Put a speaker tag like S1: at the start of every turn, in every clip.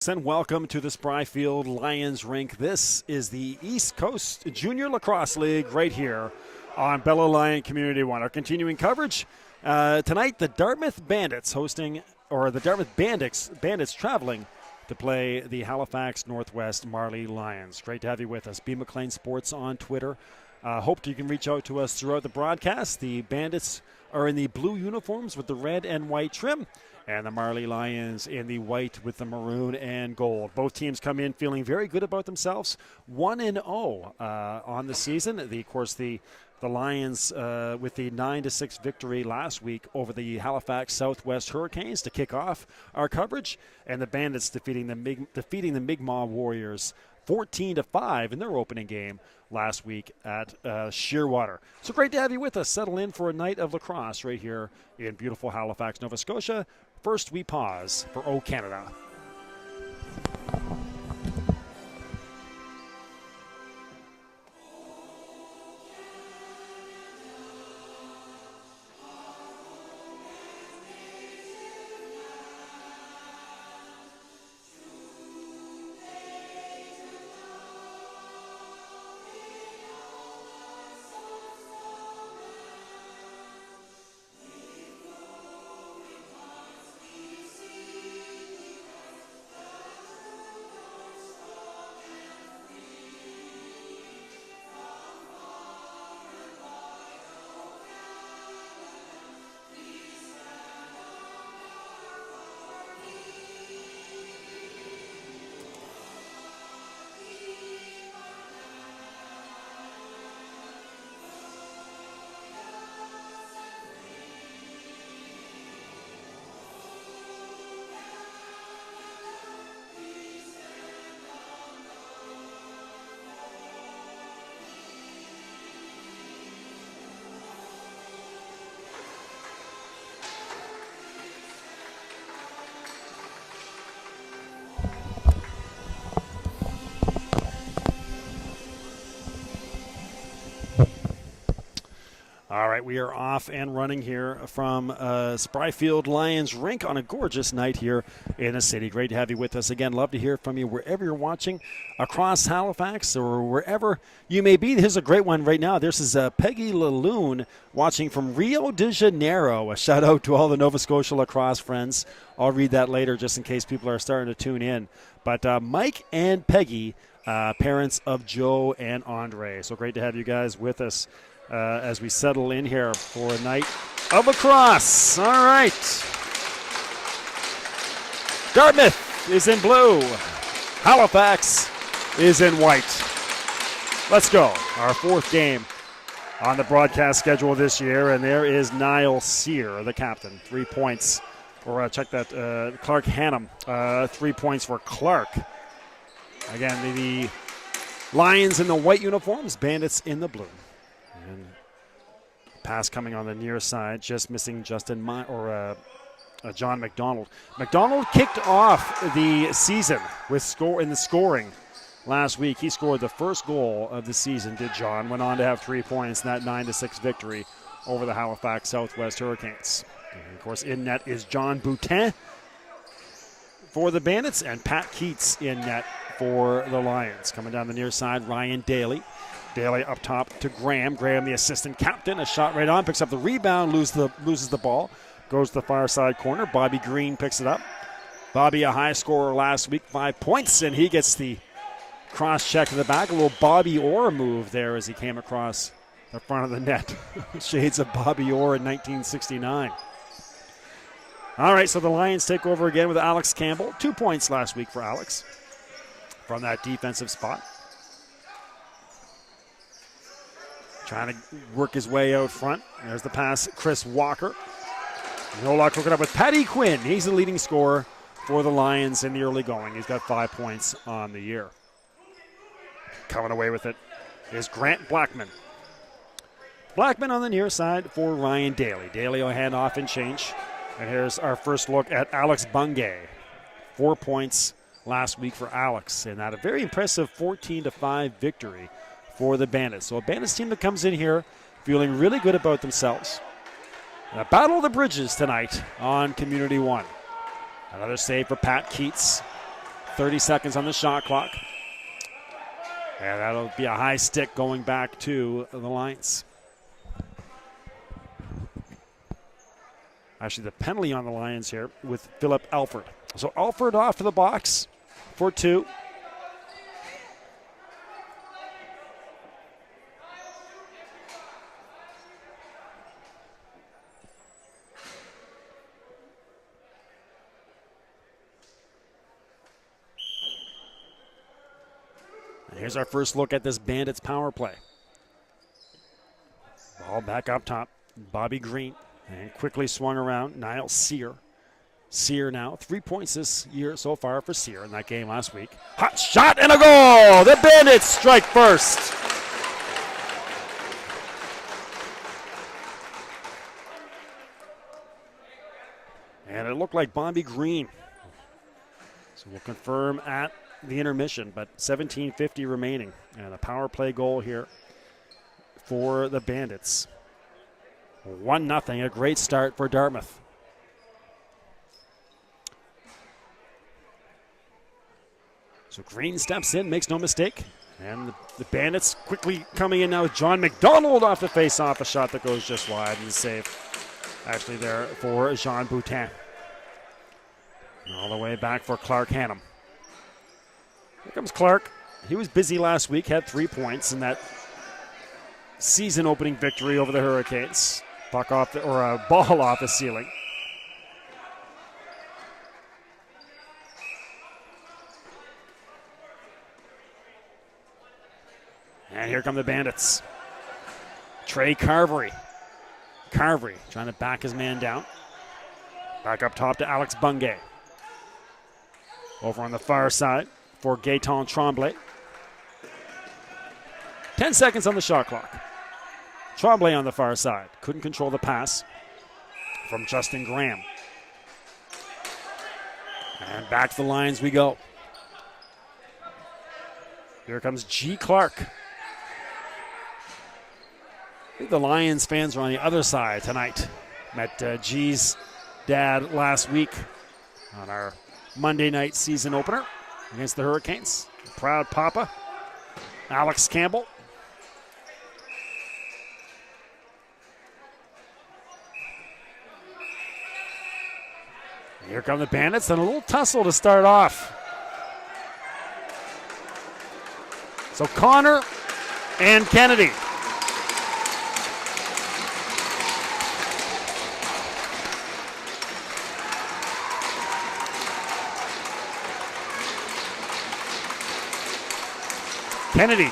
S1: And welcome to the Spryfield Lions Rink. This is the East Coast Junior Lacrosse League right here on Aliant Community One. Our continuing coverage tonight, the Dartmouth Bandits Bandits traveling to play the Halifax Northwest Marley Lions. Great to have you with us. B. McLean Sports on Twitter. Hope you can reach out to us throughout the broadcast. The Bandits are in the blue uniforms with the red and white trim, and the Marley Lions in the white with the maroon and gold. Both teams come in feeling very good about themselves. 1-0 on the season. The Lions with the 9-6 victory last week over the Halifax Southwest Hurricanes to kick off our coverage, and the Bandits defeating the Mi'kmaq Warriors 14-5 in their opening game last week at Shearwater. So great to have you with us. Settle in for a night of lacrosse right here in beautiful Halifax, Nova Scotia. First, we pause for O Canada. All right, we are off and running here from Spryfield Lions Rink on a gorgeous night here in the city. Great to have you with us again. Love to hear from you wherever you're watching across Halifax or wherever you may be. Here's a great one right now. This is Peggy Laloon watching from Rio de Janeiro. A shout out to all the Nova Scotia lacrosse friends. I'll read that later just in case people are starting to tune in. But Mike and Peggy, parents of Joe and Andre. So great to have you guys with us as we settle in here for a night of lacrosse. All right. Dartmouth is in blue. Halifax is in white. Let's go. Our fourth game on the broadcast schedule this year, and there is Niall Sear, the captain. 3 points for, check that, Clark Hannum. 3 points for Clark. Again, the Lions in the white uniforms, Bandits in the blue. And pass coming on the near side, just missing John McDonald. McDonald kicked off the season with scoring last week. He scored the first goal of the season, did John. Went on to have 3 points in that 9-6 victory over the Halifax Southwest Hurricanes. And of course, in net is John Boutin for the Bandits and Pat Keats in net for the Lions. Coming down the near side, Ryan Daly. Daly up top to Graham. Graham, the assistant captain, a shot right on, picks up the rebound, loses the ball, goes to the far side corner. Bobby Green picks it up. Bobby, a high scorer last week, 5 points, and he gets the cross check to the back. A little Bobby Orr move there as he came across the front of the net. Shades of Bobby Orr in 1969. All right, so the Lions take over again with Alex Campbell. 2 points last week for Alex from that defensive spot. Trying to work his way out front. There's the pass, Chris Walker. No luck hooking up with Paddy Quinn. He's the leading scorer for the Lions in the early going. He's got 5 points on the year. Coming away with it is Grant Blackman. Blackman on the near side for Ryan Daly. Daly will hand off and change. And here's our first look at Alex Bungay. 4 points last week for Alex. And that a very impressive 14-5 victory for the Bandits. So a Bandits team that comes in here feeling really good about themselves. And a battle of the bridges tonight on Community One. Another save for Pat Keats 30 seconds on the shot clock. And that'll be a high stick going back to the Lions. Actually, the penalty on the Lions here with Philip Alford. So Alford off to the box for 2. And here's our first look at this Bandits power play. Ball back up top. Bobby Green. And quickly swung around. Niall Sear. Sear now. 3 points this year so far for Sear in that game last week. Hot shot and a goal! The Bandits strike first. And it looked like Bobby Green. So we'll confirm at the intermission, but 17:50 remaining. And a power play goal here for the Bandits. 1-0, a great start for Dartmouth. So Green steps in, makes no mistake. And the Bandits quickly coming in now with John McDonald off the face-off, a shot that goes just wide and save. Actually there for Jean Boutin. All the way back for Clark Hannum. Here comes Clark. He was busy last week, had 3 points in that season-opening victory over the Hurricanes. Puck off or a ball off the ceiling. And here come the Bandits. Trey Carvery. Carvery trying to back his man down. Back up top to Alex Bungay. Over on the far side for Gaetan Tremblay. 10 seconds on the shot clock. Tremblay on the far side. Couldn't control the pass from Justin Graham. And back to the Lions we go. Here comes G. Clark. I think the Lions fans are on the other side tonight. Met G's dad last week on our Monday night season opener against the Hurricanes. Proud papa, Alex Campbell. Here come the Bandits, and a little tussle to start off. So Connor and Kennedy. Kennedy.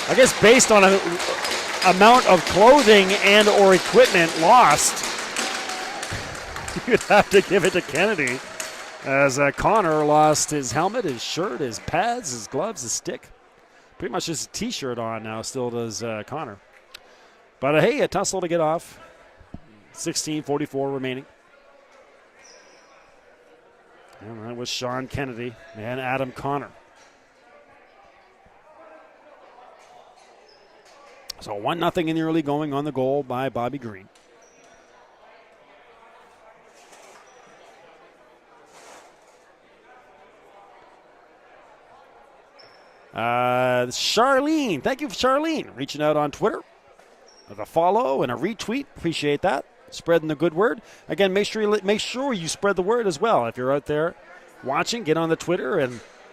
S1: I guess based on an amount of clothing and or equipment lost, you'd have to give it to Kennedy, as Connor lost his helmet, his shirt, his pads, his gloves, his stick. Pretty much his t-shirt on now, still does Connor. But hey, a tussle to get off. 16:44 remaining. And that was Sean Kennedy and Adam Connor. So 1-0 in the early going on the goal by Bobby Green. Charlene, thank you, Charlene, reaching out on Twitter with a follow and a retweet. Appreciate that. Spreading the good word. Again, make sure you spread the word as well. If you're out there watching, get on the Twitter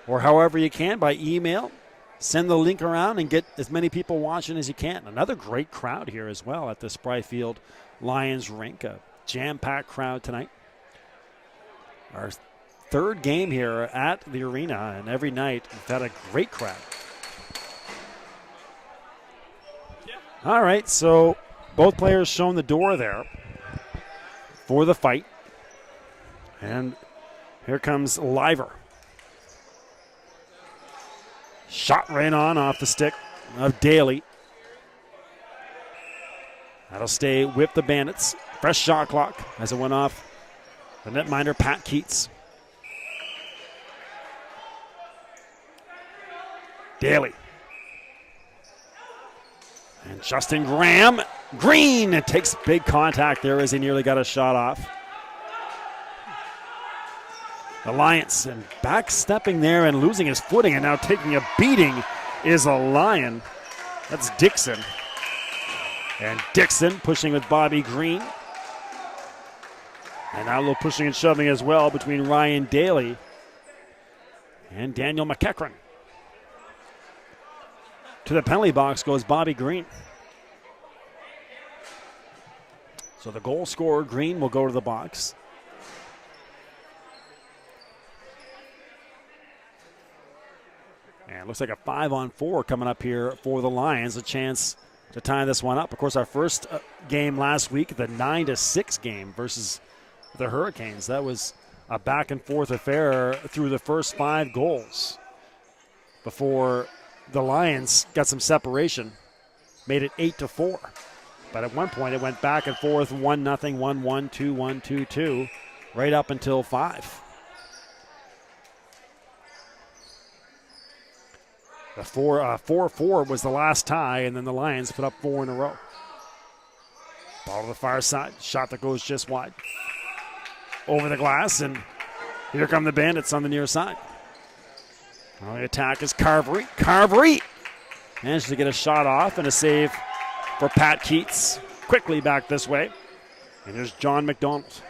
S1: or however you can by email. Send the link around and get as many people watching as you can. Another great crowd here as well at the Spryfield Lions Rink. A jam-packed crowd tonight. Our third game here at the arena, and every night we've had a great crowd. All right, so both players shown the door there for the fight. And here comes Liver. Shot right on off the stick of Daly. That'll stay with the Bandits. Fresh shot clock as it went off the netminder, Pat Keats. Daly. And Justin Graham. Green takes big contact there as he nearly got a shot off. The Lions, and back-stepping there and losing his footing and now taking a beating is a Lion. That's Dixon. And Dixon pushing with Bobby Green. And now a little pushing and shoving as well between Ryan Daly and Daniel McEachran. To the penalty box goes Bobby Green. So the goal scorer, Green, will go to the box. And it looks like a 5-on-4 coming up here for the Lions. A chance to tie this one up. Of course, our first game last week, the 9-6 game versus the Hurricanes. That was a back-and-forth affair through the first 5 goals before the Lions got some separation, made it 8-4. But at one point, it went back and forth, 1-0, 1-1, 2-1, 2-2, right up until 5. The 4-4 was the last tie, and then the Lions put up 4 in a row. Ball to the far side, shot that goes just wide. Over the glass, and here come the Bandits on the near side. The attack is Carvery. Carvery managed to get a shot off and a save for Pat Keats. Quickly back this way. And there's John McDonald.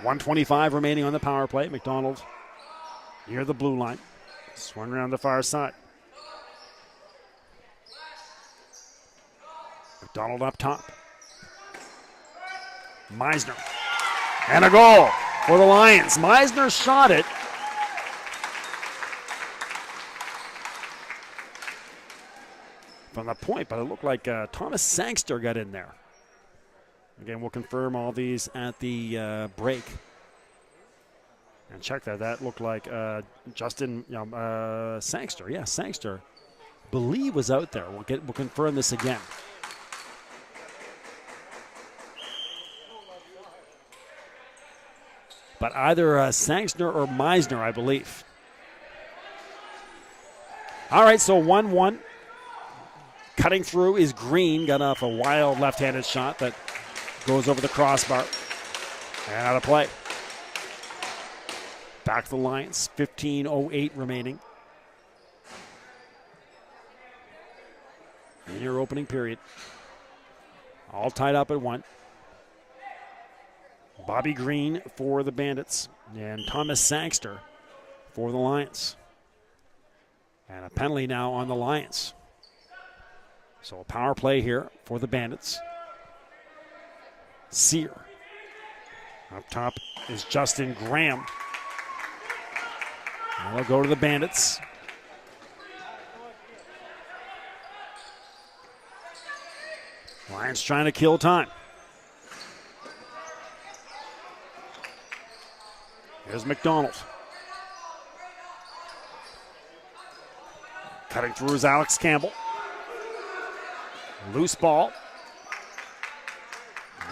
S1: 1:25 remaining on the power play. McDonald near the blue line. Swung around the far side. McDonald up top. Meisner. And a goal for the Lions. Meisner shot it. From the point, but it looked like Thomas Sangster got in there. Again, we'll confirm all these at the break. And check that. That looked like Justin Sangster. Yeah, Sangster, believe was out there. We'll confirm this again. But either Sangster or Meisner, I believe. All right, so 1-1. Cutting through is Green. Got off a wild left-handed shot that goes over the crossbar. And out of play. Back to the Lions. 15:08 remaining in your opening period. All tied up at 1. Bobby Green for the Bandits and Thomas Sangster for the Lions. And a penalty now on the Lions. So a power play here for the Bandits. Sear. Up top is Justin Graham. And they'll go to the Bandits. Lions trying to kill time. Here's McDonald. Cutting through is Alex Campbell. Loose ball.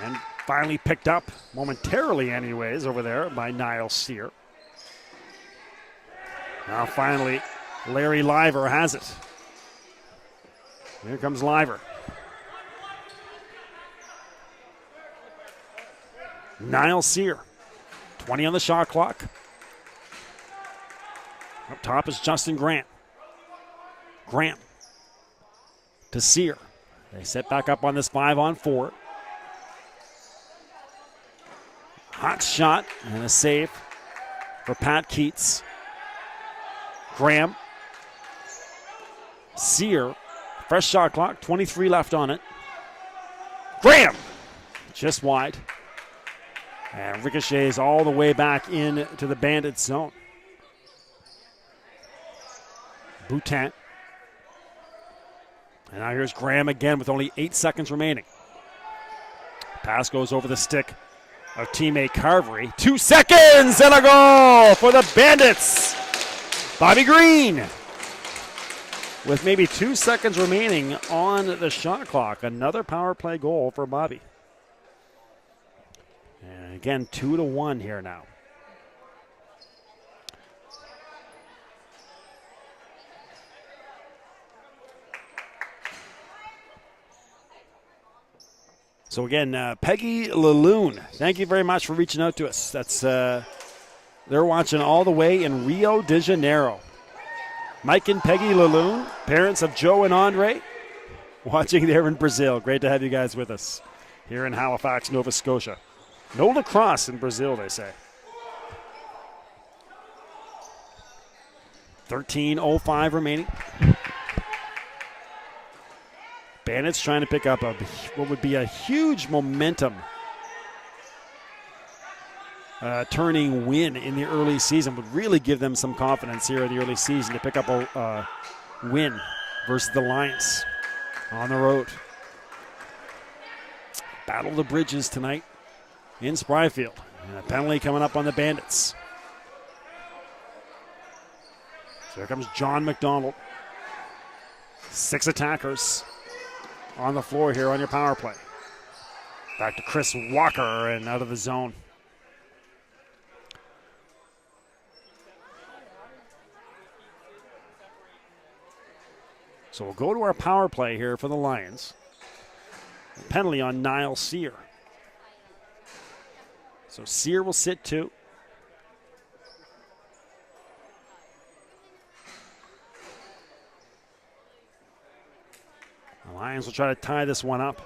S1: And finally picked up, momentarily anyways, over there by Niall Sear. Now finally, Larry Liver has it. Here comes Liver. Niall Sear. 20 on the shot clock. Up top is Justin Grant. Grant to Sear. They set back up on this 5-on-4. Hot shot and a save for Pat Keats. Graham. Sear. Fresh shot clock. 23 left on it. Graham. Just wide. And ricochets all the way back into the Bandit zone. Boutin. And now here's Graham again with only 8 seconds remaining. Pass goes over the stick of teammate Carvery. 2 seconds and a goal for the Bandits. Bobby Green with maybe 2 seconds remaining on the shot clock. Another power play goal for Bobby. And again, 2-1 here now. So again, Peggy Laloon, thank you very much for reaching out to us. That's They're watching all the way in Rio de Janeiro. Mike and Peggy Laloon, parents of Joe and Andre, watching there in Brazil. Great to have you guys with us here in Halifax, Nova Scotia. No lacrosse in Brazil, they say. 13:05 remaining. Bandits trying to pick up what would be a huge momentum turning win in the early season. Would really give them some confidence here in the early season to pick up a win versus the Lions on the road. Battle of the Bridges tonight in Spryfield. And a penalty coming up on the Bandits. So here comes John McDonald. 6 attackers on the floor here on your power play. Back to Chris Walker and out of the zone. So we'll go to our power play here for the Lions. Penalty on Niall Sear. So Sear will sit 2. The Lions will try to tie this one up.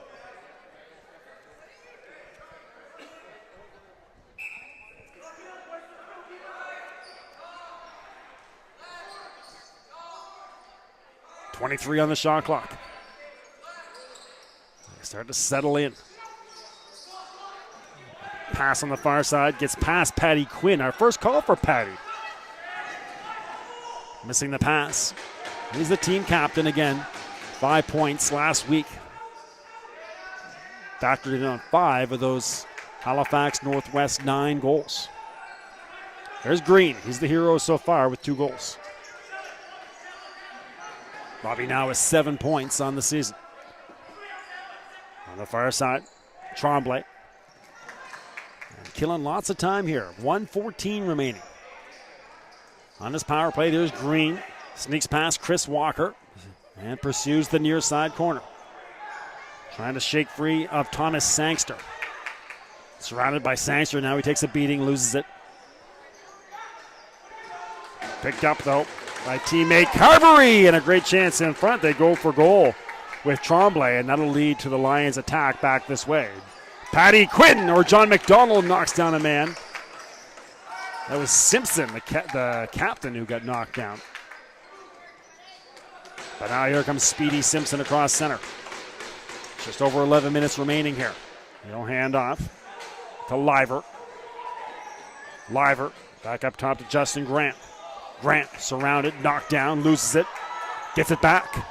S1: .23 on the shot clock. They start to settle in. Pass on the far side, gets past Patty Quinn. Our first call for Patty. Missing the pass. He's the team captain again. 5 points last week. Factored in on 5 of those Halifax Northwest 9 goals. There's Green. He's the hero so far with 2 goals. Bobby now has 7 points on the season. On the far side, Tremblay. And killing lots of time here. 1:14 remaining. On his power play, there's Green. Sneaks past Chris Walker and pursues the near side corner. Trying to shake free of Thomas Sangster. Surrounded by Sangster. Now he takes a beating, loses it. Picked up, though, by teammate Carberry, and a great chance in front. They go for goal with Tremblay, and that'll lead to the Lions' attack back this way. Patty Quinn, or John McDonald, knocks down a man. That was Simpson, the captain, who got knocked down. But now here comes Speedy Simpson across center. Just over 11 minutes remaining here. He'll hand off to Liver. Liver back up top to Justin Grant. Grant surrounded, knocked down, loses it, gets it back.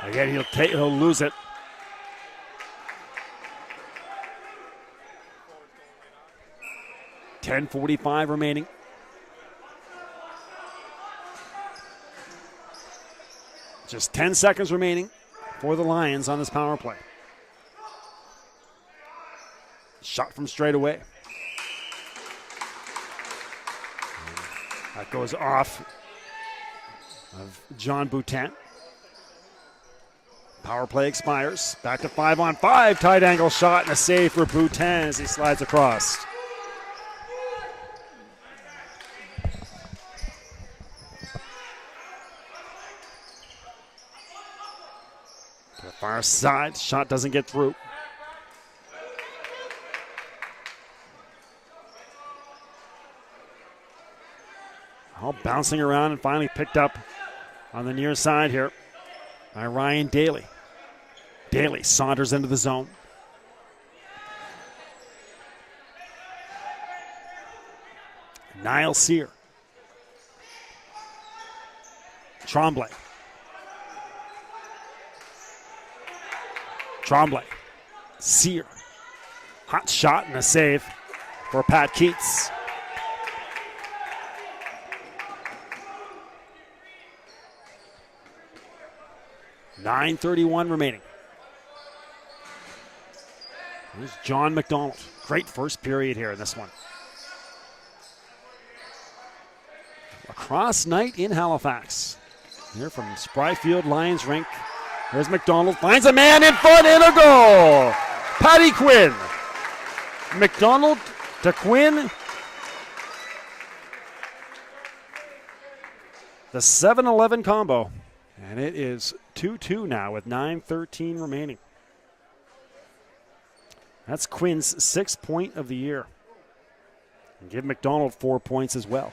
S1: Again, he'll lose it. .45 remaining. Just 10 seconds remaining for the Lions on this power play. Shot from straight away. That goes off of John Boutin. Power play expires. Back to 5-on-5. Tight angle shot and a save for Boutin as he slides across. To the far side. Shot doesn't get through. All bouncing around and finally picked up on the near side here by Ryan Daly. Daly saunters into the zone. Niall Sear. Tremblay. Tremblay. Sear. Hot shot and a save for Pat Keats. .31 remaining. There's John McDonald. Great first period here in this one. Lacrosse night in Halifax. Here from Spryfield Lions Rink. There's McDonald. Finds a man in front and a goal. Patty Quinn. McDonald to Quinn. The 7-11 combo. And it is 2-2 now with 9:13 remaining. That's Quinn's 6th point of the year. And give McDonald 4 points as well.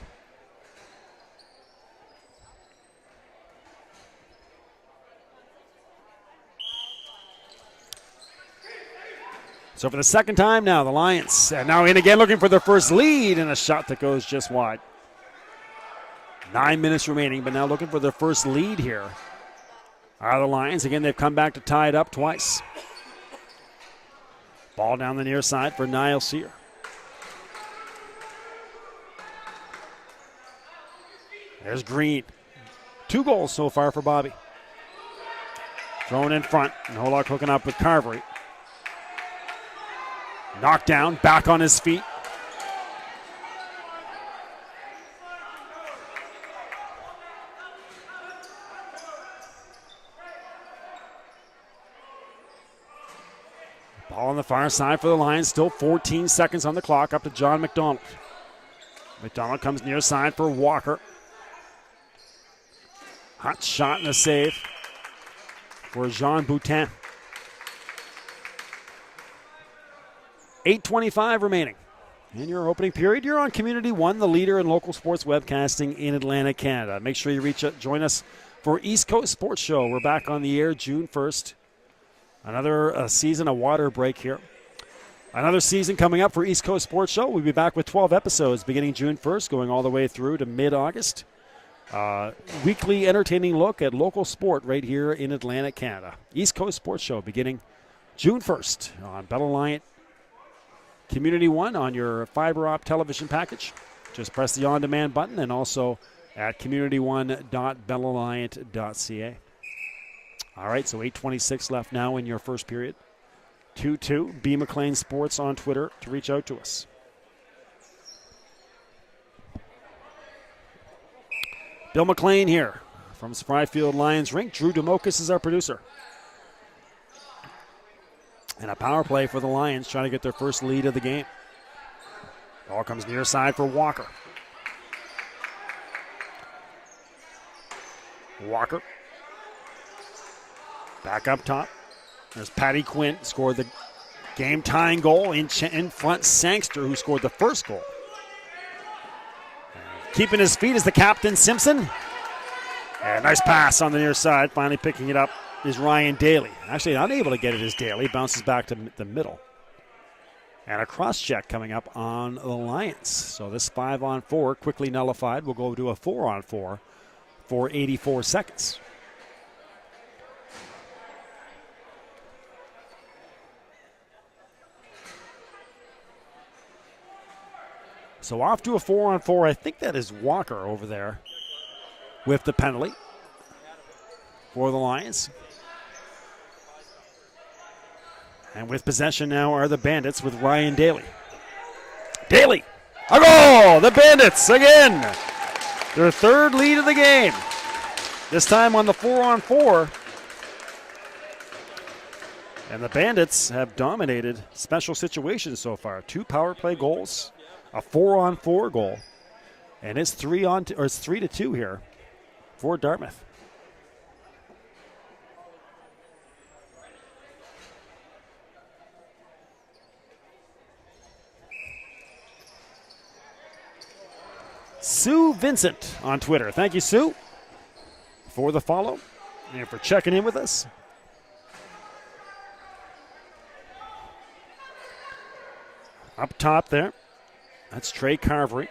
S1: So for the second time now, the Lions are now in again looking for their first lead, and a shot that goes just wide. 9 minutes remaining, but now looking for their first lead here are the Lions. Again, they've come back to tie it up twice. Ball down the near side for Niall Sear. There's Green. 2 goals so far for Bobby. Thrown in front, and Hollock hooking up with Carvery. Knocked down, back on his feet. Ball on the far side for the Lions. Still 14 seconds on the clock. Up to John McDonald. McDonald comes near side for Walker. Hot shot and a save for Jean Boutin. 8:25 remaining. In your opening period, you're on Community One, the leader in local sports webcasting in Atlantic, Canada. Make sure you join us for East Coast Sports Show. We're back on the air June 1st. Another season, a water break here. Another season coming up for East Coast Sports Show. We'll be back with 12 episodes beginning June 1st, going all the way through to mid-August. Weekly entertaining look at local sport right here in Atlantic, Canada. East Coast Sports Show beginning June 1st on Bell Alliant Community One on your fiber op television package. Just press the on-demand button, and also at communityone.bellaliant.ca. All right, so 8:26 left now in your first period. 2-2. B. McLean Sports on Twitter to reach out to us. Bill McLean here from Spryfield Lions Rink. Drew Demokis is our producer. And a power play for the Lions trying to get their first lead of the game. Ball comes near side for Walker. Walker. Back up top. There's Patty Quinn, scored the game-tying goal. In front, Sangster, who scored the first goal. Keeping his feet is the captain, Simpson. And nice pass on the near side. Finally picking it up is Ryan Daly. Actually unable to get it is Daly. Bounces back to the middle. And a cross-check coming up on the Lions. So this 5-on-4 quickly nullified. We'll go to a 4-on-4 for 84 seconds. So off to a 4-on-4. I think that is Walker over there with the penalty for the Lions. And with possession now are the Bandits with Ryan Daly. Daly! A goal! The Bandits again! Their third lead of the game. This time on the 4-on-4. And the Bandits have dominated special situations so far. 2 power play goals, a 4-on-4 goal. And it's 3-2 here for Dartmouth. Sue Vincent on Twitter. Thank you, Sue, for the follow and for checking in with us. Up top there, that's Trey Carvery.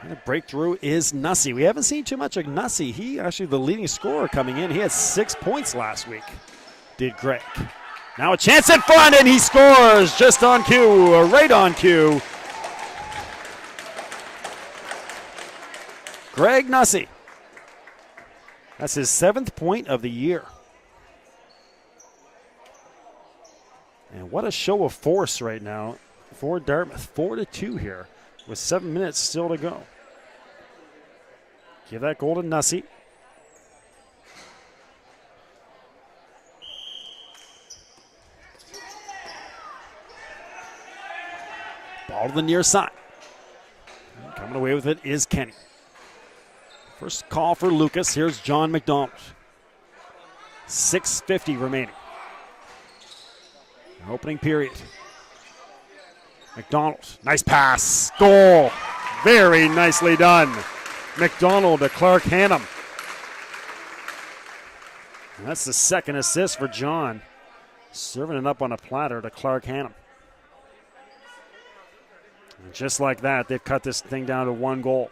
S1: Trying to break through is Nussey. We haven't seen too much of Nussey. He actually the leading scorer coming in. He had 6 points last week, did Greg. Now a chance in front, and he scores just on cue, right on cue. Greg Nussey. That's his 7th point of the year. And what a show of force right now for Dartmouth. 4-2 here with 7 minutes still to go. Give that goal to Nussey. Ball to the near side. Coming away with it is Kenny. First call for Lucas. Here's John McDonald. 6:50 remaining. Opening period. McDonald, nice pass, goal. Very nicely done. McDonald to Clark Hannum. And that's the second assist for John. Serving it up on a platter to Clark Hannum. And just like that, they've cut this thing down to 1 goal.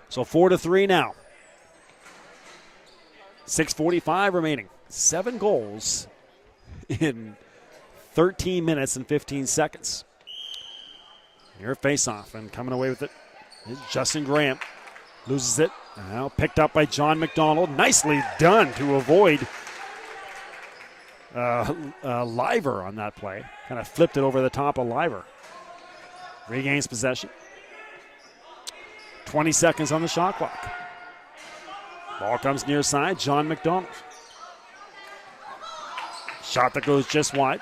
S1: So 4-3 now. 6:45 remaining. 7 goals in 13 minutes and 15 seconds. Here face-off, and coming away with it is Justin Graham. Loses it. Now picked up by John McDonald. Nicely done to avoid Liver on that play. Kind of flipped it over the top of Liver. Regains possession. 20 seconds on the shot clock. Ball comes near side. John McDonald. Shot that goes just wide.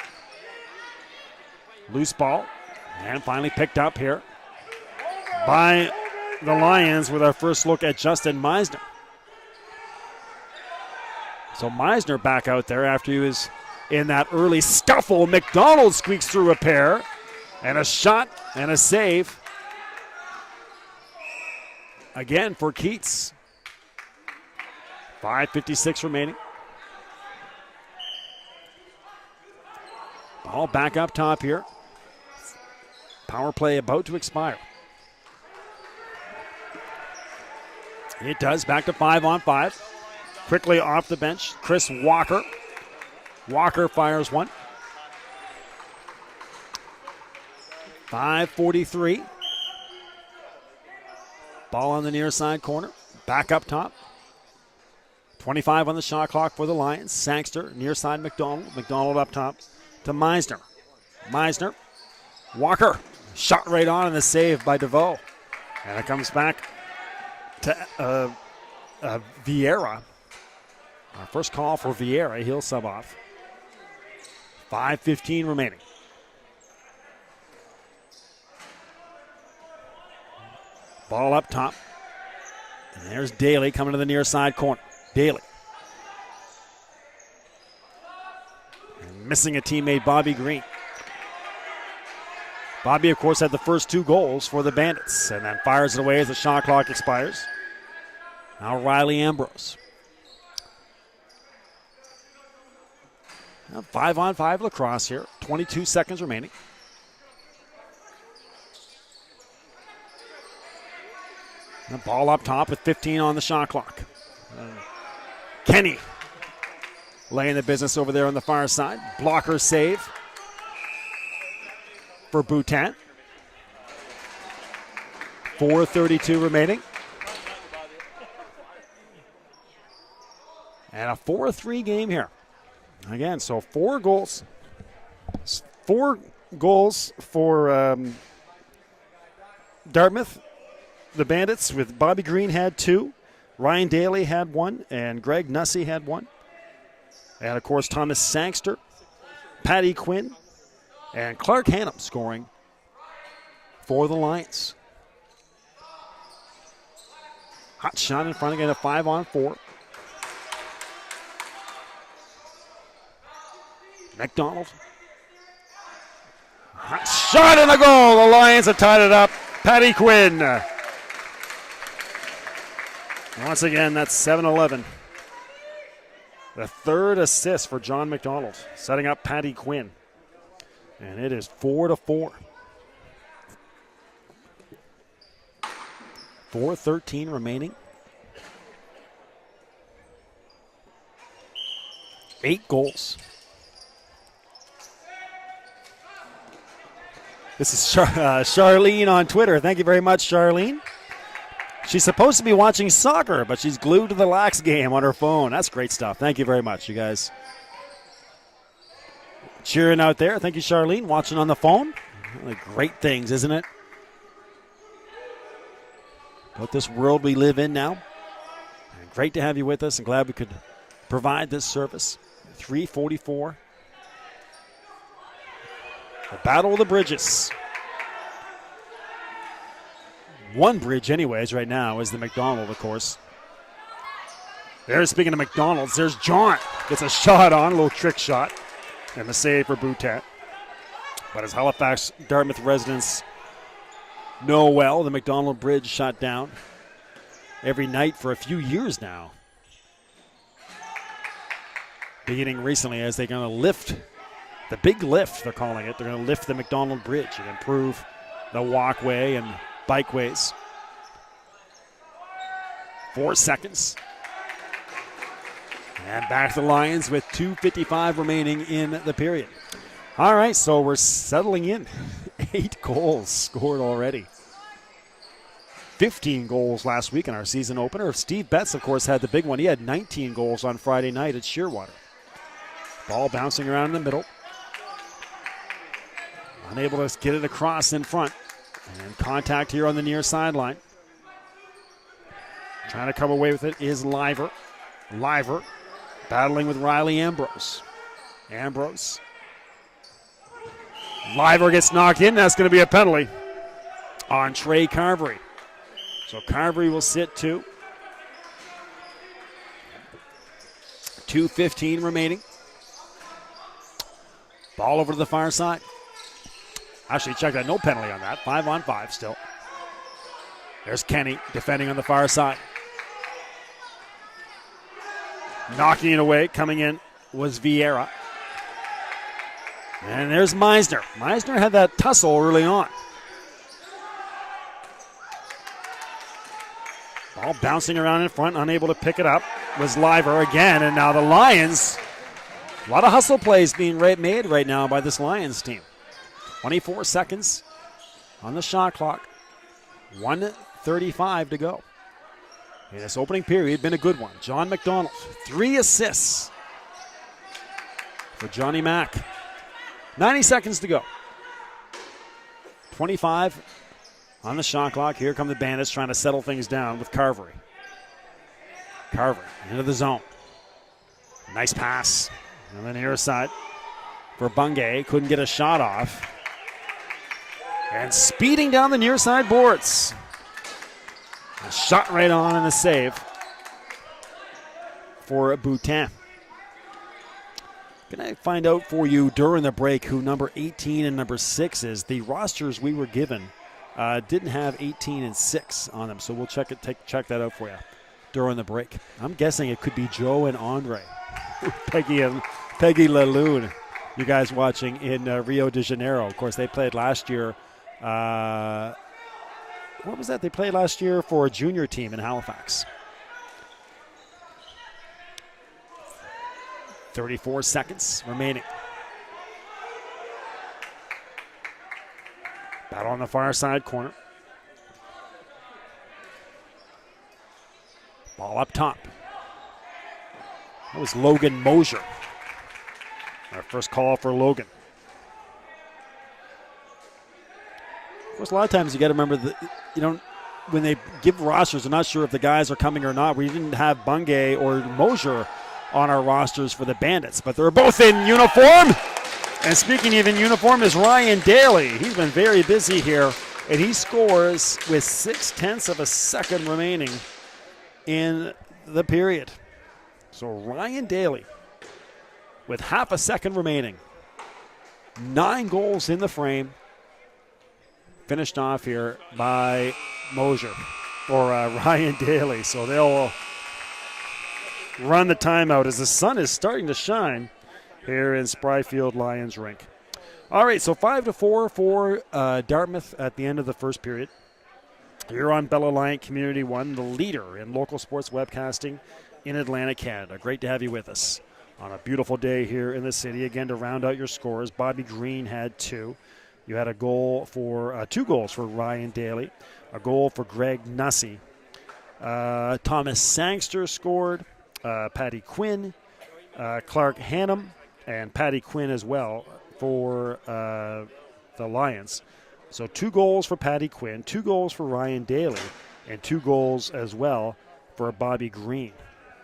S1: Loose ball. And finally picked up here by the Lions with our first look at Justin Meisner. So Meisner back out there after he was in that early scuffle. McDonald squeaks through a pair. And a shot and a save. Again for Keats. 5:56 remaining. Ball back up top here. Power play about to expire. It does. Back to 5-on-5. Quickly off the bench, Chris Walker. Walker fires one. 5:43. Ball on the near side corner. Back up top. 25 on the shot clock for the Lions. Sangster, near side McDonald. McDonald up top to Meisner. Meisner. Walker. Shot right on and the save by DeVoe. And it comes back to Vieira. Our first call for Vieira. He'll sub off. 5:15 remaining. Ball up top. And there's Daly coming to the near side corner. Daly. And missing a teammate, Bobby Green. Bobby, of course, had the first 2 goals for the Bandits and then fires it away as the shot clock expires. Now Riley Ambrose. Now 5-on-5 lacrosse here. 22 seconds remaining. The ball up top with 15 on the shot clock. Kenny laying the business over there on the far side. Blocker save for Boutin. 4:32 remaining. And a 4-3 game here. Again, so 4 goals. 4 goals for Dartmouth. The Bandits with Bobby Green had 2. Ryan Daly had 1. And Greg Nussey had 1. And, of course, Thomas Sangster, Patty Quinn, and Clark Hannum scoring for the Lions. Hot shot in front again, a 5-on-4. McDonald. Hot shot and a goal. The Lions have tied it up. Patty Quinn. Once again, that's 7-11. The 3rd assist for John McDonald, setting up Patty Quinn. And it is 4-4. 4:13 remaining. 8 goals. This is Charlene on Twitter. Thank you very much, Charlene. She's supposed to be watching soccer, but she's glued to the Lax game on her phone. That's great stuff. Thank you very much, you guys. Cheering out there. Thank you, Charlene, watching on the phone. Really great things, isn't it? About this world we live in now. And great to have you with us, and glad we could provide this service. 3:44. The Battle of the Bridges. one bridge anyways right now is the McDonald, of course. There's, speaking of McDonald's, there's John. Gets a shot on, a little trick shot. And the save for Boutin. But as Halifax Dartmouth residents know well, the McDonald Bridge shot down every night for a few years now. Beginning recently as they're going to lift, the big lift they're calling it. They're going to lift the McDonald Bridge and improve the walkway and bikeways. 4 seconds. And back to the Lions with 2:55 remaining in the period. All right, so we're settling in. 8 goals scored already. 15 goals last week in our season opener. Steve Betts, of course, had the big one. He had 19 goals on Friday night at Shearwater. Ball bouncing around in the middle. Unable to get it across in front. And contact here on the near sideline. Trying to come away with it is Liver. Liver battling with Riley Ambrose. Ambrose. Liver gets knocked in. That's going to be a penalty on Trey Carvery. So Carvery will sit 2. 2:15 remaining. Ball over to the far side. Actually, check that. No penalty on that. 5-on-5 still. There's Kenny defending on the far side. Knocking it away. Coming in was Vieira. And there's Meisner. Meisner had that tussle early on. Ball bouncing around in front, unable to pick it up, was Liver again. And now the Lions, a lot of hustle plays being made right now by this Lions team. 24 seconds on the shot clock. 1:35 to go. In this opening period, been a good one. John McDonald, 3 assists for Johnny Mack. 90 seconds to go. 25 on the shot clock. Here come the Bandits trying to settle things down with Carvery. Carvery into the zone. Nice pass on the near side for Bungay. Couldn't get a shot off. And speeding down the near side boards. A shot right on and a save for Boutin. Can I find out for you during the break who number 18 and number 6 is? The rosters we were given didn't have 18 and 6 on them, so we'll check that out for you during the break. I'm guessing it could be Joe and Andre. Peggy Laloon, you guys watching in Rio de Janeiro. Of course, they played last year. What was that? They played last year for a junior team in Halifax. 34 seconds remaining. Battle on the far side corner. Ball up top. That was Logan Mosier. Our first call for Logan. Of course, a lot of times you got to remember that, when they give rosters, they're not sure if the guys are coming or not. We didn't have Bungay or Mosier on our rosters for the Bandits, but they're both in uniform. And speaking of in uniform is Ryan Daly. He's been very busy here, and he scores with 0.6 of a second remaining in the period. So Ryan Daly with half a second remaining. 9 goals in the frame. Finished off here by Mosier or Ryan Daly. So they'll run the timeout as the sun is starting to shine here in Spryfield Lions Rink. All right, so 5-4 for Dartmouth at the end of the first period. You're on Aliant Community One, the leader in local sports webcasting in Atlantic Canada. Great to have you with us on a beautiful day here in the city. Again, to round out your scores, Bobby Green had 2. You had a goal for 2 goals for Ryan Daly, a goal for Greg Nussey. Thomas Sangster scored. Paddy Quinn, Clark Hannum, and Paddy Quinn as well for the Lions. So 2 goals for Paddy Quinn, 2 goals for Ryan Daly, and 2 goals as well for Bobby Green.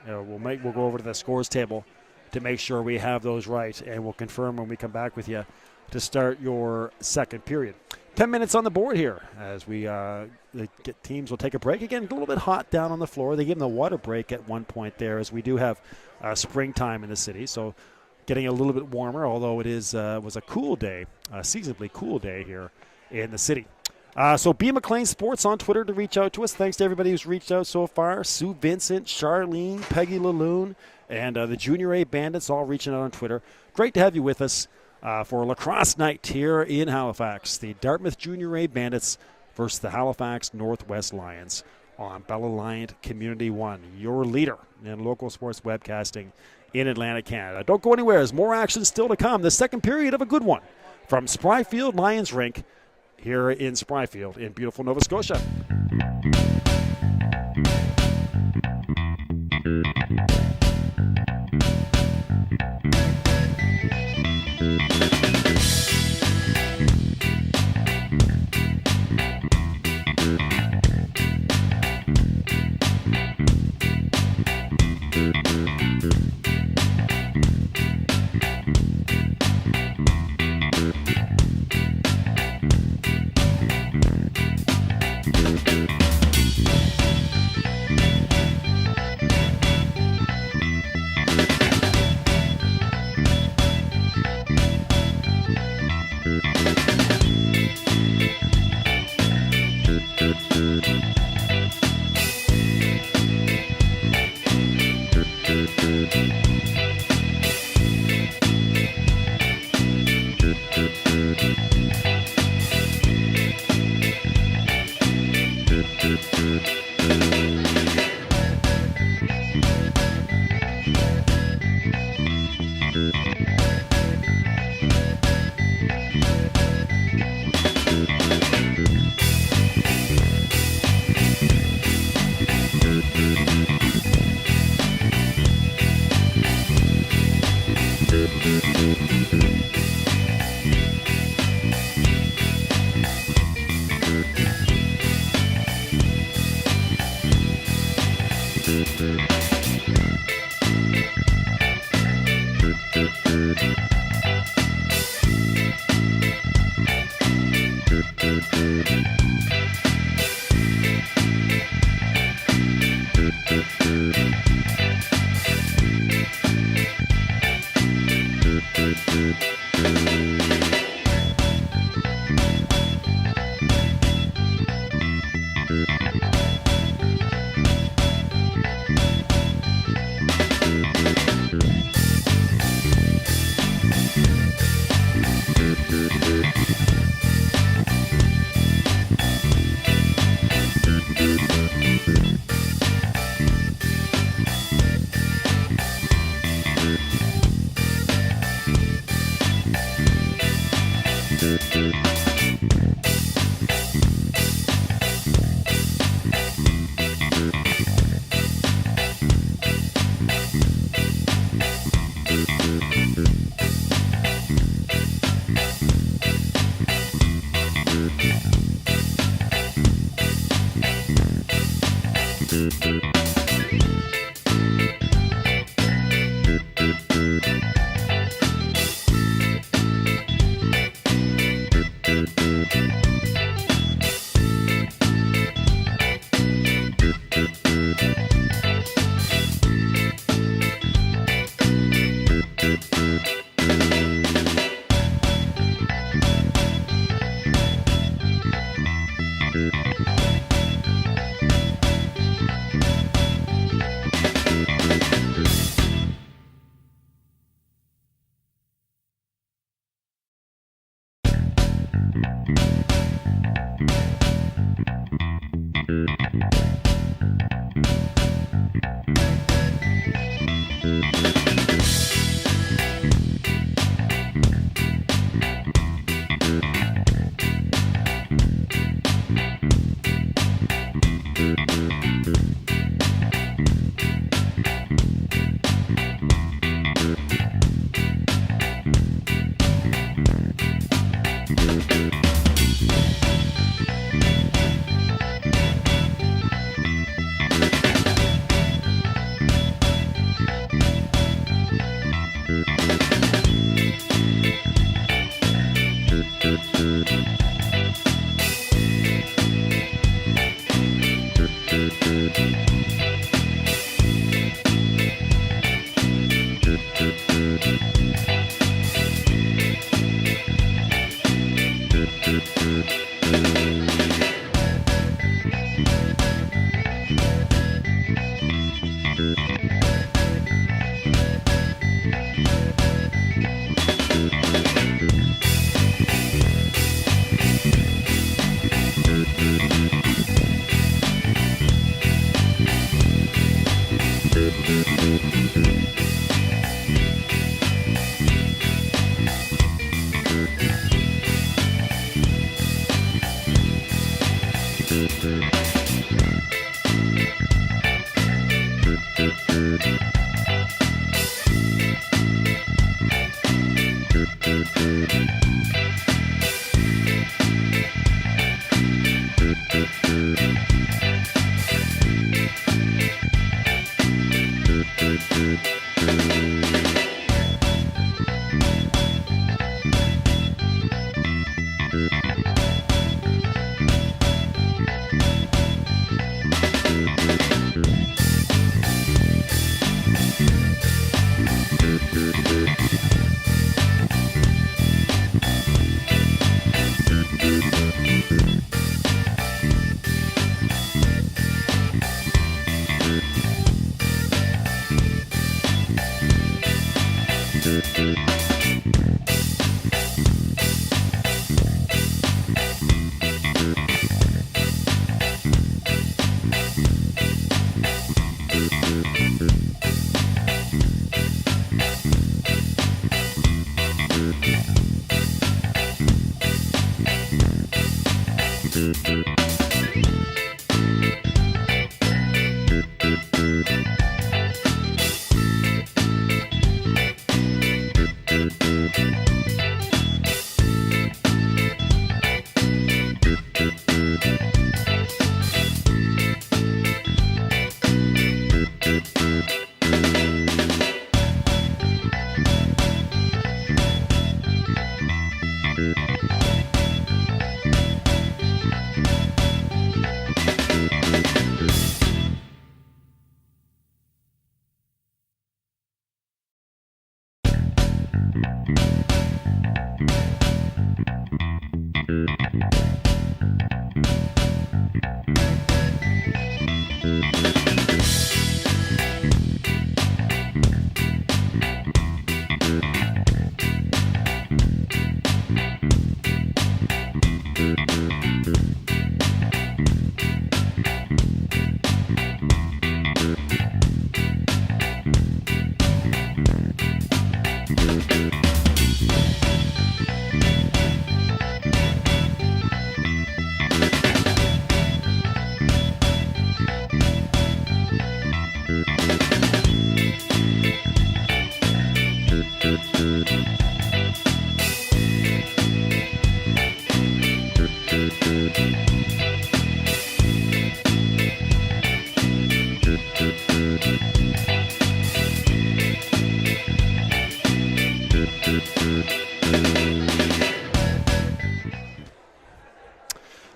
S1: We'll go over to the scores table to make sure we have those right, and we'll confirm when we come back with you to start your second period. 10 minutes on the board here as teams will take a break. Again, a little bit hot down on the floor. They give them the water break at one point there as we do have springtime in the city. So getting a little bit warmer, although it was a cool day, a seasonably cool day here in the city. So B. McLean Sports on Twitter to reach out to us. Thanks to everybody who's reached out so far. Sue Vincent, Charlene, Peggy Laloon, and the Junior A Bandits all reaching out on Twitter. Great to have you with us. For lacrosse night here in Halifax, the Dartmouth Junior A Bandits versus the Halifax Northwest Lions on Alliant Community One, your leader in local sports webcasting in Atlantic Canada. Don't go anywhere. There's more action still to come. The second period of a good one from Spryfield Lions Rink here in Spryfield in beautiful Nova Scotia.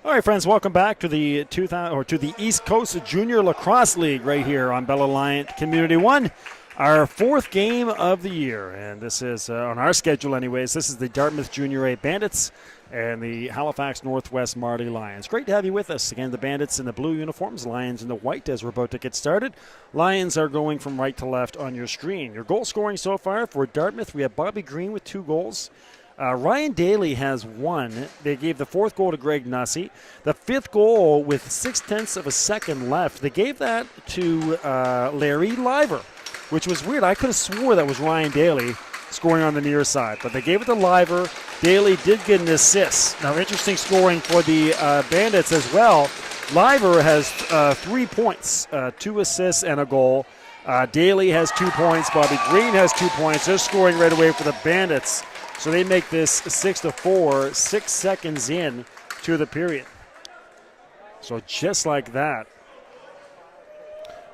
S1: All right, friends, welcome back to the East Coast Junior Lacrosse League right here on Alliant Community One. Our fourth game of the year, and this is on our schedule anyways. This is the Dartmouth Junior A Bandits and the Halifax Northwest Marley Lions. Great to have you with us. Again, the Bandits in the blue uniforms, Lions in the white as we're about to get started. Lions are going from right to left on your screen. Your goal scoring so far for Dartmouth, we have Bobby Green with 2 goals. Ryan Daly has 1. They gave the 4th goal to Greg Nussey. The 5th goal with 0.6 of a second left, they gave that to Larry Liver, which was weird. I could have swore that was Ryan Daly scoring on the near side, but they gave it to Liver. Daly did get an assist. Now, interesting scoring for the Bandits as well. Liver has 3 points, 2 assists and a goal. Daly has 2 points. Bobby Green has 2 points. They're scoring right away for the Bandits. So they make this 6-4, 6 seconds in to the period. So just like that,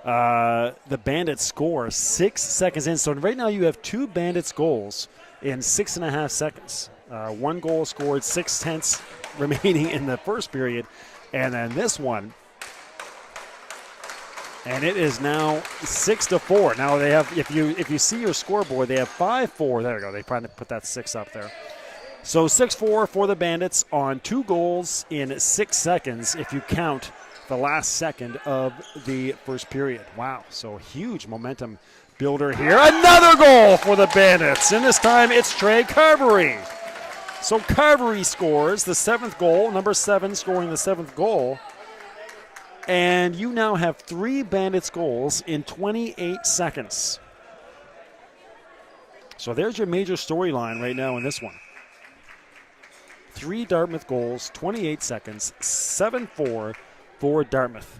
S1: the Bandits score 6 seconds in. So right now you have 2 Bandits goals in 6.5 seconds. 1 goal scored, 6/10 remaining in the first period. And then this one, and it is now 6-4. Now they have, if you see your scoreboard, they have 5-4. There we go. They probably put that 6 up there. So 6-4 for the Bandits on 2 goals in 6 seconds if you count the last second of the first period. Wow. So huge momentum builder here. Another goal for the Bandits, and this time it's Trey Carberry. So Carberry scores the 7th goal, number 7 scoring the 7th goal. And you now have 3 Bandits goals in 28 seconds. So there's your major storyline right now in this one. 3 Dartmouth goals, 28 seconds, 7-4 for Dartmouth.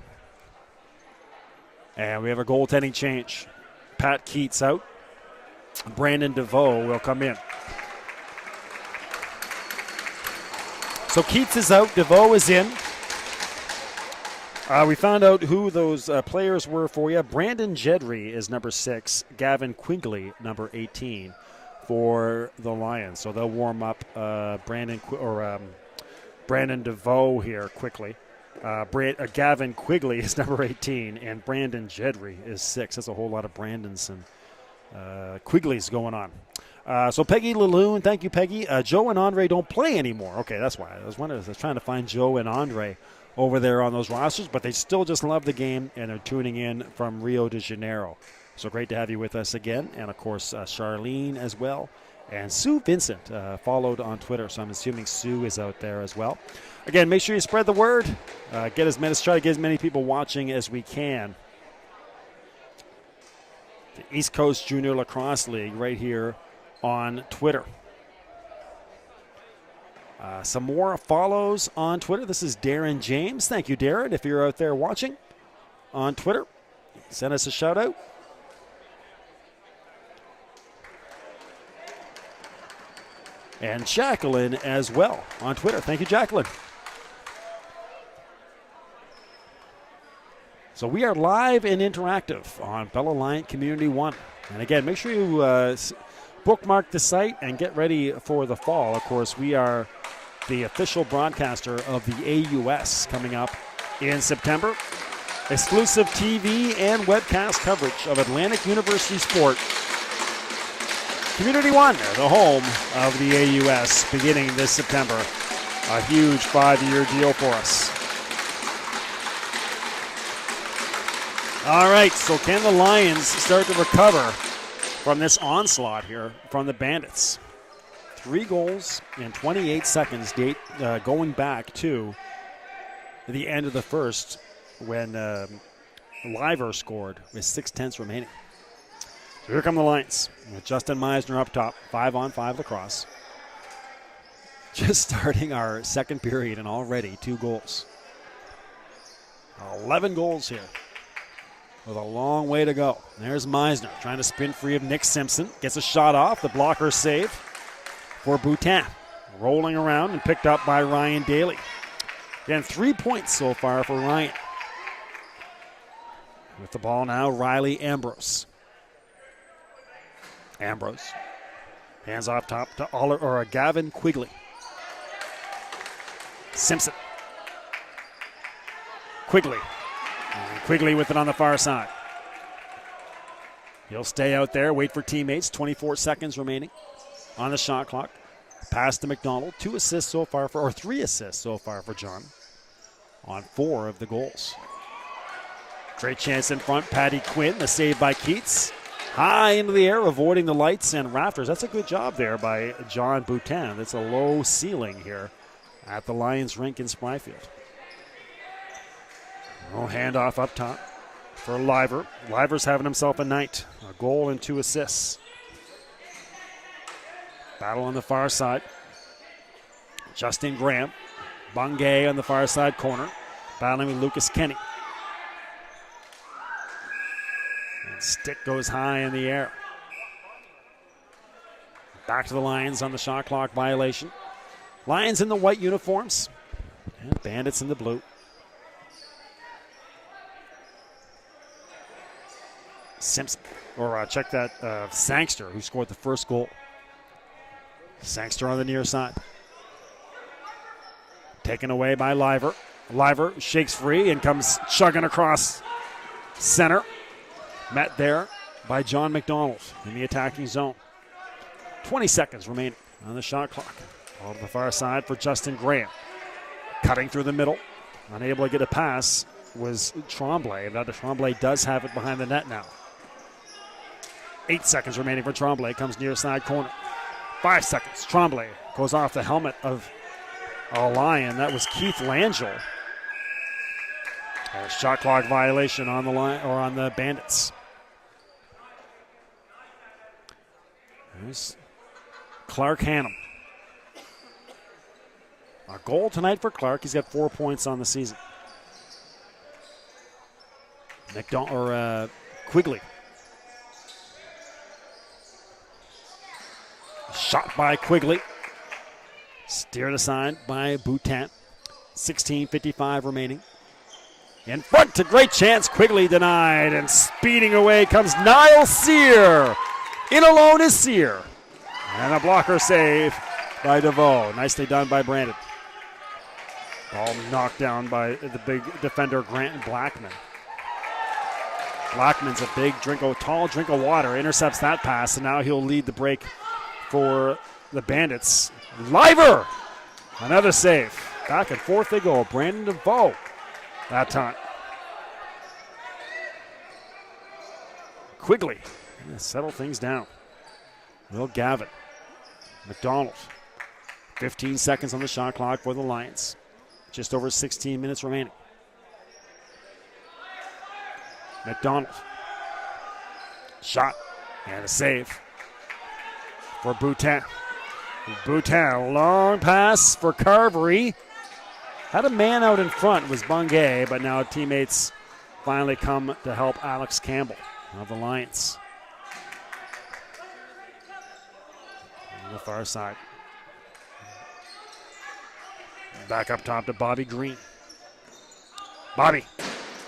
S1: And we have a goaltending change. Pat Keats out. Brandon DeVoe will come in. So Keats is out, DeVoe is in. We found out who those players were for you. Brandon Jedry is number 6. Gavin Quigley, number 18 for the Lions. So they'll warm up Brandon DeVoe here quickly. Gavin Quigley is number 18, and Brandon Jedry is 6. That's a whole lot of Brandons and Quigleys going on. So Peggy Laloon, thank you, Peggy. Joe and Andre don't play anymore. Okay, that's why. I was trying to find Joe and Andre over there on those rosters, but they still just love the game and are tuning in from Rio de Janeiro. So great to have you with us again. And, of course, Charlene as well. And Sue Vincent followed on Twitter, so I'm assuming Sue is out there as well. Again, make sure you spread the word. Try to get as many people watching as we can. The East Coast Junior Lacrosse League right here on Twitter. Some more follows on Twitter. This is Darren James. Thank you, Darren. If you're out there watching on Twitter, send us a shout out. And Jacqueline as well on Twitter. Thank you, Jacqueline. So we are live and interactive on Alliant Community One. And again, make sure you bookmark the site and get ready for the fall. Of course, we are the official broadcaster of the AUS coming up in September. Exclusive TV and webcast coverage of Atlantic University sport. Community One, the home of the AUS, beginning this September. A huge 5-year deal for us. All right, so can the Lions start to recover from this onslaught here from the Bandits? 3 goals in 28 seconds, going back to the end of the first when Liver scored with 6:10 remaining. So here come the Lions with Justin Meisner up top, 5-on-5 lacrosse. Just starting our second period and already 2 goals. 11 goals here with a long way to go. There's Meisner trying to spin free of Nick Simpson. Gets a shot off, the blocker save for Boutin. Rolling around and picked up by Ryan Daly. Again, 3 points so far for Ryan. With the ball now, Riley Ambrose. Ambrose. Hands off top to Gavin Quigley. Simpson. Quigley. And Quigley with it on the far side. He'll stay out there, wait for teammates. 24 seconds remaining on the shot clock. Pass to McDonald. 3 assists so far for John on 4 of the goals. Great chance in front. Patty Quinn, the save by Keats. High into the air, avoiding the lights and rafters. That's a good job there by John Boutin. That's a low ceiling here at the Lions Rink in Spryfield. Handoff up top for Liver. Liver's having himself a night. A goal and 2 assists. Battle on the far side. Justin Graham. Bungay on the far side corner. Battling with Lucas Kenny. And stick goes high in the air. Back to the Lions on the shot clock violation. Lions in the white uniforms. And Bandits in the blue. Simpson, check that, Sangster, who scored the first goal. Sangster on the near side. Taken away by Liver. Liver shakes free and comes chugging across center. Met there by John McDonald in the attacking zone. 20 seconds remaining on the shot clock. Ball to the far side for Justin Graham. Cutting through the middle. Unable to get a pass was Tremblay. Now Tremblay does have it behind the net now. 8 seconds remaining for Tremblay. Comes near side corner. 5 seconds. Tremblay goes off the helmet of a Lion. That was Keith Langell. A shot clock violation on the line or on the Bandits. There's Clark Hannum. A goal tonight for Clark. He's got 4 points on the season. Quigley. Shot by Quigley. Steered aside by Boutin. 16:55 remaining. In front, a great chance. Quigley denied, and speeding away comes Niall Sear. In alone is Sear. And a blocker save by DeVoe. Nicely done by Brandon. Ball knocked down by the big defender, Grant Blackman. Blackman's a tall drink of water. Intercepts that pass, and now he'll lead the break for the Bandits. Liver! Another save. Back and forth they go. Brandon DeVoe that time. Quigley. Settle things down. Will Gavin. McDonald. 15 seconds on the shot clock for the Lions. Just over 16 minutes remaining. McDonald. Shot and a save for Boutin. Boutin, long pass for Carvery. Had a man out in front, was Bungay, but now teammates finally come to help Alex Campbell of the Lions. On the far side. Back up top to Bobby Green. Bobby.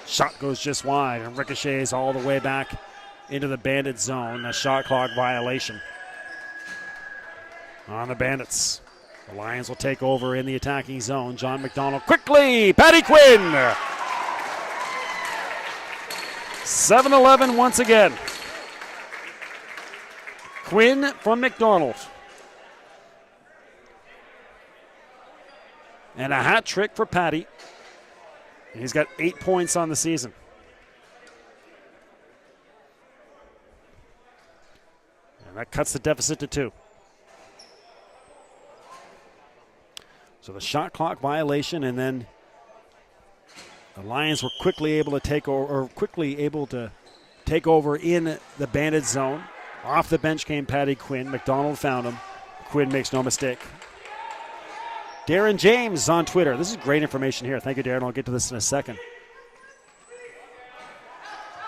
S1: Shot goes just wide and ricochets all the way back into the Bandit zone. A shot clock violation on the Bandits. The Lions will take over in the attacking zone. John McDonald quickly. Paddy Quinn. 7-11 once again. Quinn from McDonald. And a hat trick for Paddy. He's got 8 points on the season. And that cuts the deficit to 2. So the shot clock violation, and then the Lions were quickly able to take over in the Bandit zone. Off the bench came Paddy Quinn. McDonald found him. Quinn makes no mistake. Darren James on Twitter. This is great information here. Thank you, Darren. I'll get to this in a second.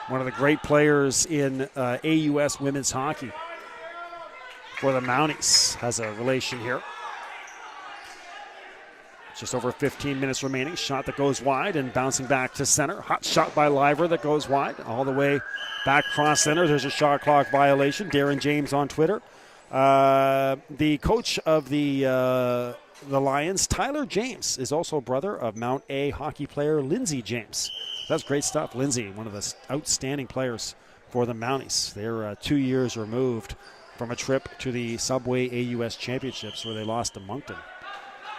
S1: One of the great players in AUS women's hockey for the Mounties has a relation here. Just over 15 minutes remaining. Shot that goes wide and bouncing back to center. Hot shot by Liver that goes wide. All the way back cross center. There's a shot clock violation. Darren James on Twitter. The coach of the Lions, Tyler James, is also brother of Mount A hockey player Lindsey James. That's great stuff. Lindsey, one of the outstanding players for the Mounties. They're 2 years removed from a trip to the Subway AUS Championships where they lost to Moncton.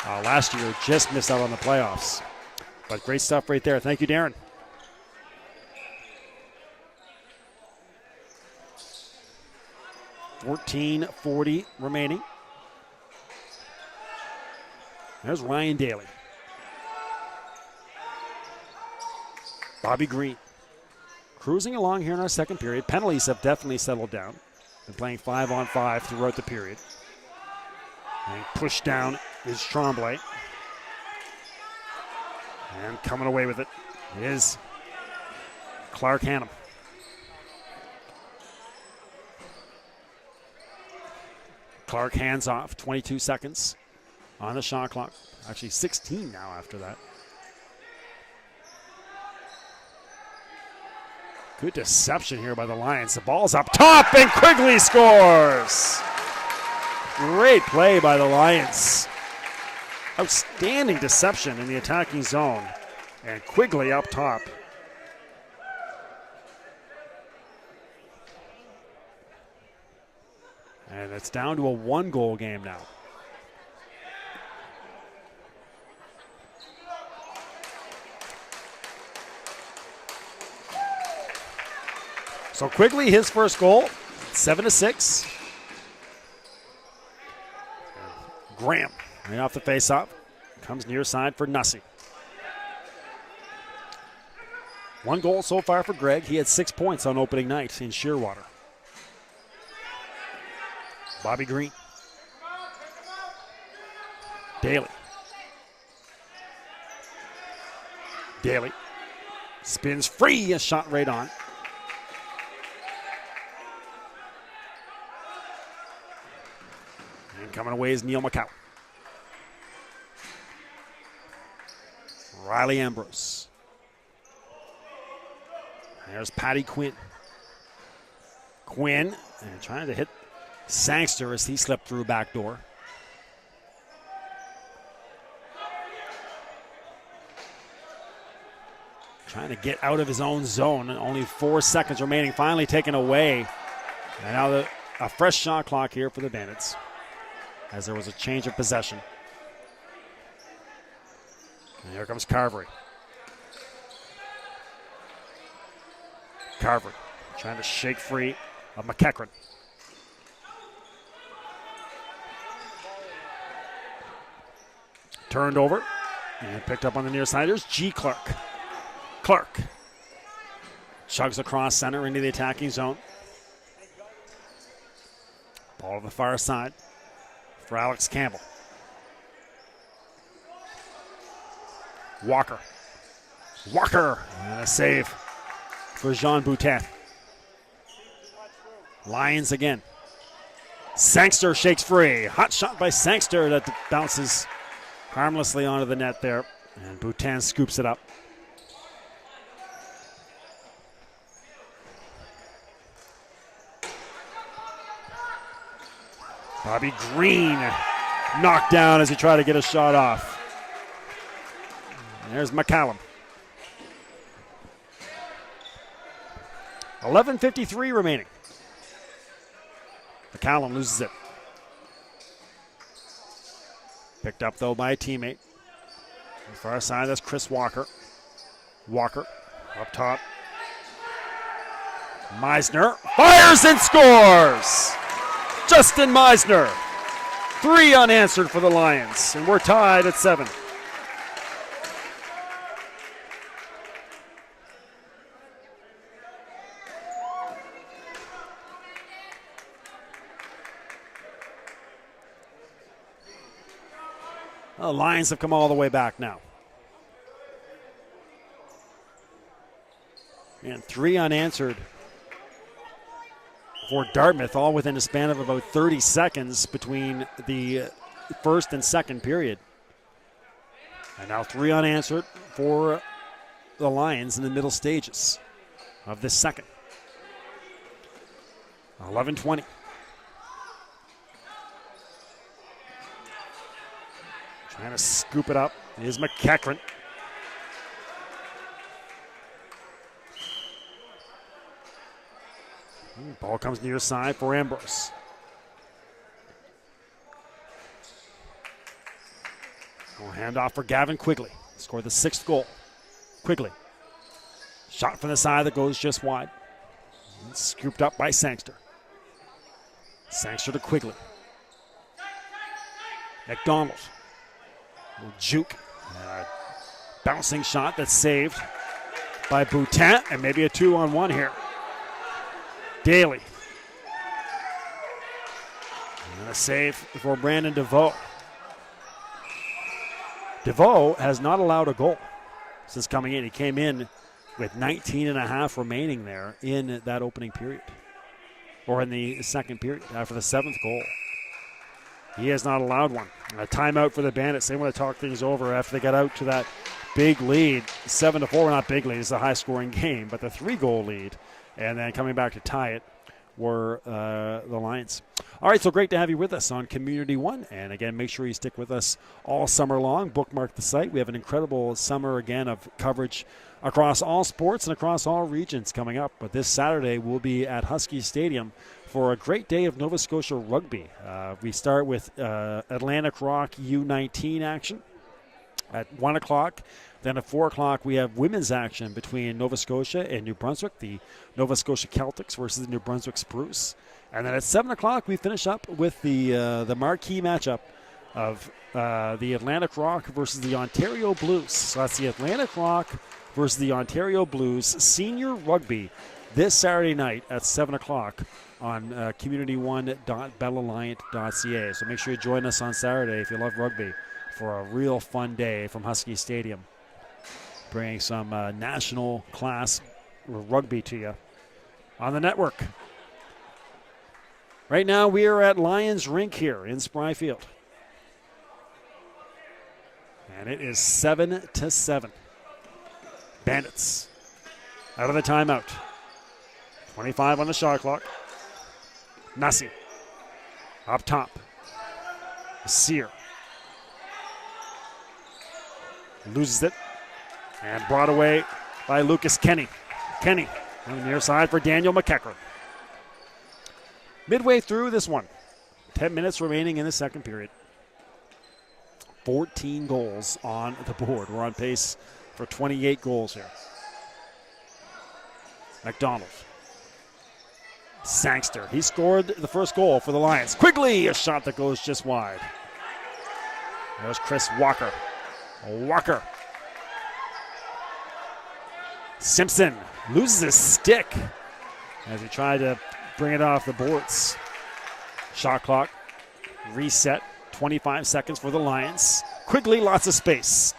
S1: Last year, just missed out on the playoffs. But great stuff right there. Thank you, Darren. $14:40 remaining. There's Ryan Daly. Bobby Green. Cruising along here in our second period. Penalties have definitely settled down. Been playing 5-on-5 throughout the period. And pushed down is Tremblay. And coming away with it is Clark Hannum. Clark hands off, 22 seconds on the shot clock. Actually 16 now after that. Good deception here by the Lions. The ball's up top and Quigley scores. Great play by the Lions. Outstanding deception in the attacking zone. And Quigley up top. And it's down to a 1-goal game now. So Quigley, his first goal, 7-6. Graham, right off the face-off, comes near side for Nussey. One goal so far for Greg. He had 6 points on opening night in Shearwater. Bobby Green. Daly. Daly spins free, a shot right on. And coming away is Neil McCow. Riley Ambrose. There's Patty Quinn. Quinn and trying to hit Sangster as he slipped through back door. Trying to get out of his own zone. Only 4 seconds remaining. Finally taken away. And now a fresh shot clock here for the Bandits, as there was a change of possession. And here comes Carvery. Carvery trying to shake free of McEachran. Turned over and picked up on the near side. There's G. Clark. Clark chugs across center into the attacking zone. Ball to the far side for Alex Campbell. Walker. And a save for Jean Boutin. Lions again. Sangster shakes free. Hot shot by Sangster that bounces harmlessly onto the net there. And Boutin scoops it up. Bobby Green knocked down as he tried to get a shot off. And there's McCallum. 11:53 remaining. McCallum loses it. Picked up, though, by a teammate. On the far side, that's Chris Walker. Walker up top. Meisner fires and scores! Justin Meisner. 3 unanswered for the Lions, and we're tied at 7. The Lions have come all the way back now. And 3 unanswered for Dartmouth, all within a span of about 30 seconds between the first and second period. And now 3 unanswered for the Lions in the middle stages of this second. 11:20. Trying to scoop it up is McEachran. Ball comes near side for Ambrose. Hand off for Gavin Quigley. Scored the 6th goal. Quigley. Shot from the side that goes just wide. And scooped up by Sangster. Sangster to Quigley. McDonald. Juke. Bouncing shot that's saved by Boutin. And maybe a 2-on-1 here. Daly. And a save for Brandon DeVoe. DeVoe has not allowed a goal since coming in. He came in with 19 and a half remaining there in that opening period. Or in the second period after the 7th goal. He has not allowed one. And a timeout for the Bandits. They want to talk things over after they got out to that big lead. 7-4, not big lead. It's a high-scoring game, but the 3-goal lead. And then coming back to tie it were the Lions. All right, so great to have you with us on Community One. And again, make sure you stick with us all summer long. Bookmark the site. We have an incredible summer, again, of coverage across all sports and across all regions coming up. But this Saturday, we'll be at Husky Stadium for a great day of Nova Scotia rugby. We start with Atlantic Rock U19 action at 1 o'clock. Then at 4 o'clock, we have women's action between Nova Scotia and New Brunswick, the Nova Scotia Celtics versus the New Brunswick Spruce. And then at 7 o'clock, we finish up with the marquee matchup of the Atlantic Rock versus the Ontario Blues. So that's the Atlantic Rock versus the Ontario Blues Senior Rugby this Saturday night at 7 o'clock on communityone.bellaliant.ca. So make sure you join us on Saturday if you love rugby for a real fun day from Husky Stadium. Bringing some national class rugby to you on the network. Right now we are at Lions Rink here in Spryfield. And it is 7-7. Bandits out of the timeout. 25 on the shot clock. Nussi up top. Sear loses it and brought away by Lucas Kenny. Kenny on the near side for Daniel McEachran. Midway through this one, 10 minutes remaining in the second period. 14 goals on the board. We're on pace for 28 goals here. McDonald. Sangster. He scored the first goal for the Lions. Quigley, a shot that goes just wide. There's Chris Walker. Walker. Simpson loses his stick as he tried to bring it off the boards. Shot clock reset. 25 seconds for the Lions. Quigley, lots of space.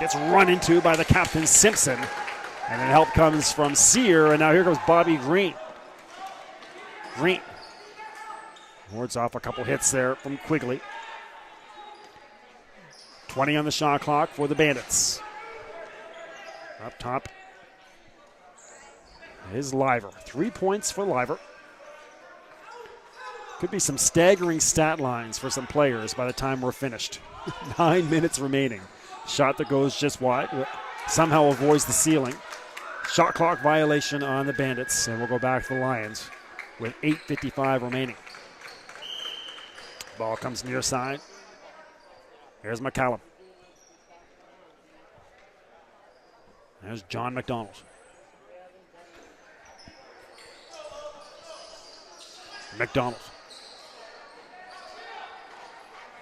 S1: Gets run into by the captain, Simpson. And then help comes from Sear, and now here goes Bobby Green. Green wards off a couple hits there from Quigley. 20 on the shot clock for the Bandits. Up top is Liver. 3 points for Liver. Could be some staggering stat lines for some players by the time we're finished. 9 minutes remaining. Shot that goes just wide. Somehow avoids the ceiling. Shot clock violation on the Bandits, and we'll go back to the Lions with 8:55 remaining. Ball comes near side. Here's McCallum. There's John McDonald. McDonald.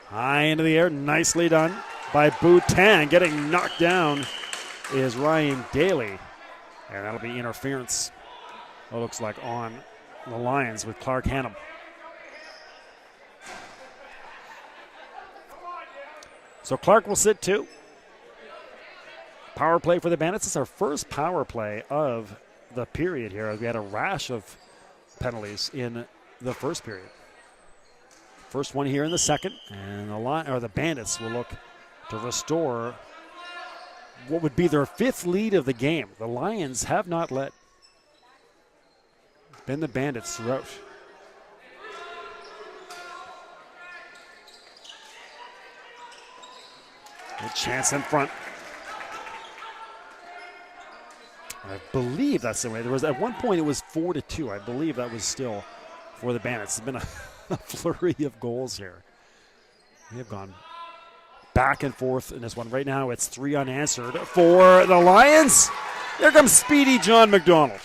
S1: High into the air, nicely done by Boutin. Getting knocked down is Ryan Daly. And that'll be interference. It looks like on the Lions with Clark Hannum. So Clark will sit too. Power play for the Bandits. It's our first power play of the period here. We had a rash of penalties in the first period. First one here in the second, and the Bandits will look to restore what would be their fifth lead of the game. The Lions have not led. It's been the Bandits throughout. Good chance in front. I believe that's the way. There was at one point it was 4-2. I believe that was still for the Bandits. It's been a flurry of goals here. They have gone back and forth in this one. Right now it's 3 unanswered for the Lions. Here comes speedy John McDonald.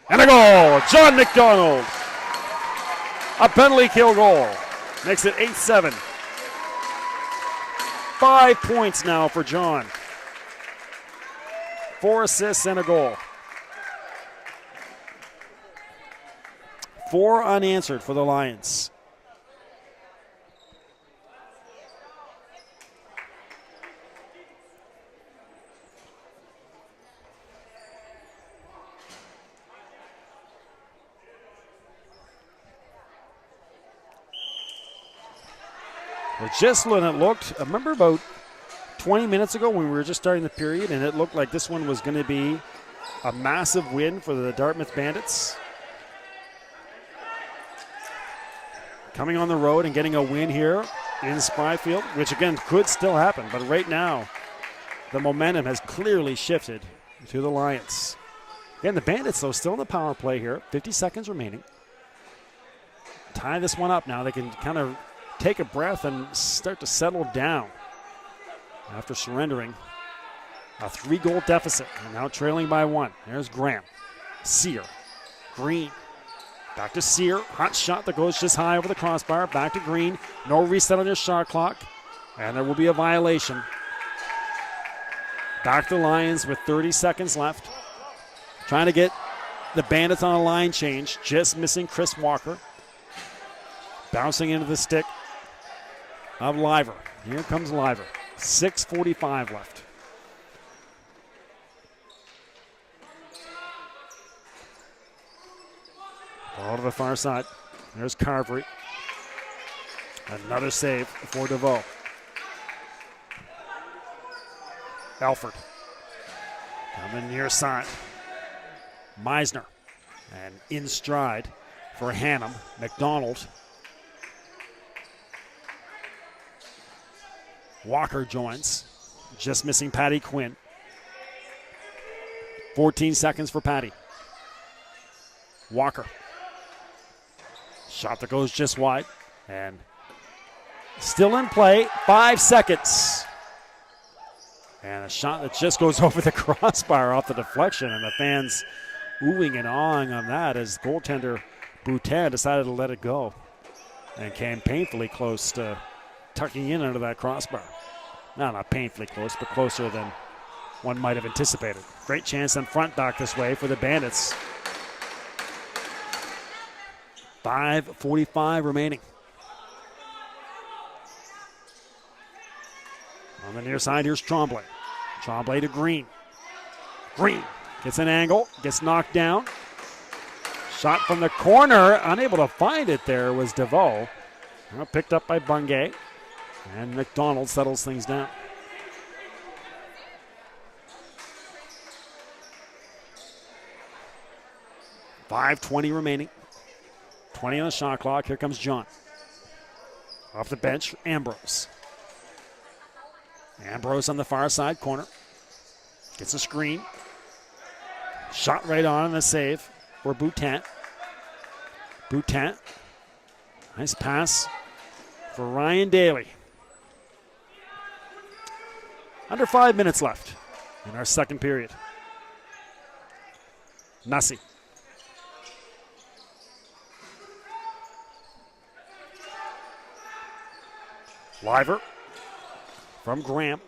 S1: And a goal! John McDonald! A penalty kill goal. Makes it 8-7. 5 points now for John. 4 assists and a goal. 4 unanswered for the Lions. But just when it looked, I remember about 20 minutes ago when we were just starting the period, and it looked like this one was going to be a massive win for the Dartmouth Bandits. Coming on the road and getting a win here in Spryfield, which again could still happen, but right now the momentum has clearly shifted to the Lions. Again, the Bandits, though, still in the power play here. 50 seconds remaining. Tie this one up now. They can kind of take a breath and start to settle down after surrendering a 3-goal deficit. And now trailing by 1. There's Graham. Sear. Green. Back to Sear. Hot shot that goes just high over the crossbar. Back to Green. No reset on his shot clock. And there will be a violation. Back the Lions with 30 seconds left. Trying to get the Bandits on a line change. Just missing Chris Walker. Bouncing into the stick of Liver. Here comes Liver. 6:45 left. Ball to the far side. There's Carvery. Another save for DeVoe. Elford. Coming near side. Meisner. And in stride for Hannum. McDonald. Walker joins. Just missing Patty Quinn. 14 seconds for Patty. Walker. Shot that goes just wide. And still in play. 5 seconds. And a shot that just goes over the crossbar off the deflection. And the fans oohing and awing on that as goaltender Boutin decided to let it go. And came painfully close to tucking in under that crossbar. No, not painfully close, but closer than one might have anticipated. Great chance on front back this way for the Bandits. 5:45 remaining. On the near side, here's Tremblay. Tremblay to Green. Green gets an angle, gets knocked down. Shot from the corner, unable to find it there was DeVoe. Picked up by Bungay. And McDonald settles things down. .520 remaining. 20 on the shot clock. Here comes John. Off the bench, Ambrose. Ambrose on the far side corner. Gets a screen. Shot right on the save for Boutin. Boutin. Nice pass for Ryan Daly. Under 5 minutes left in our second period. Nussie. Liver from Graham.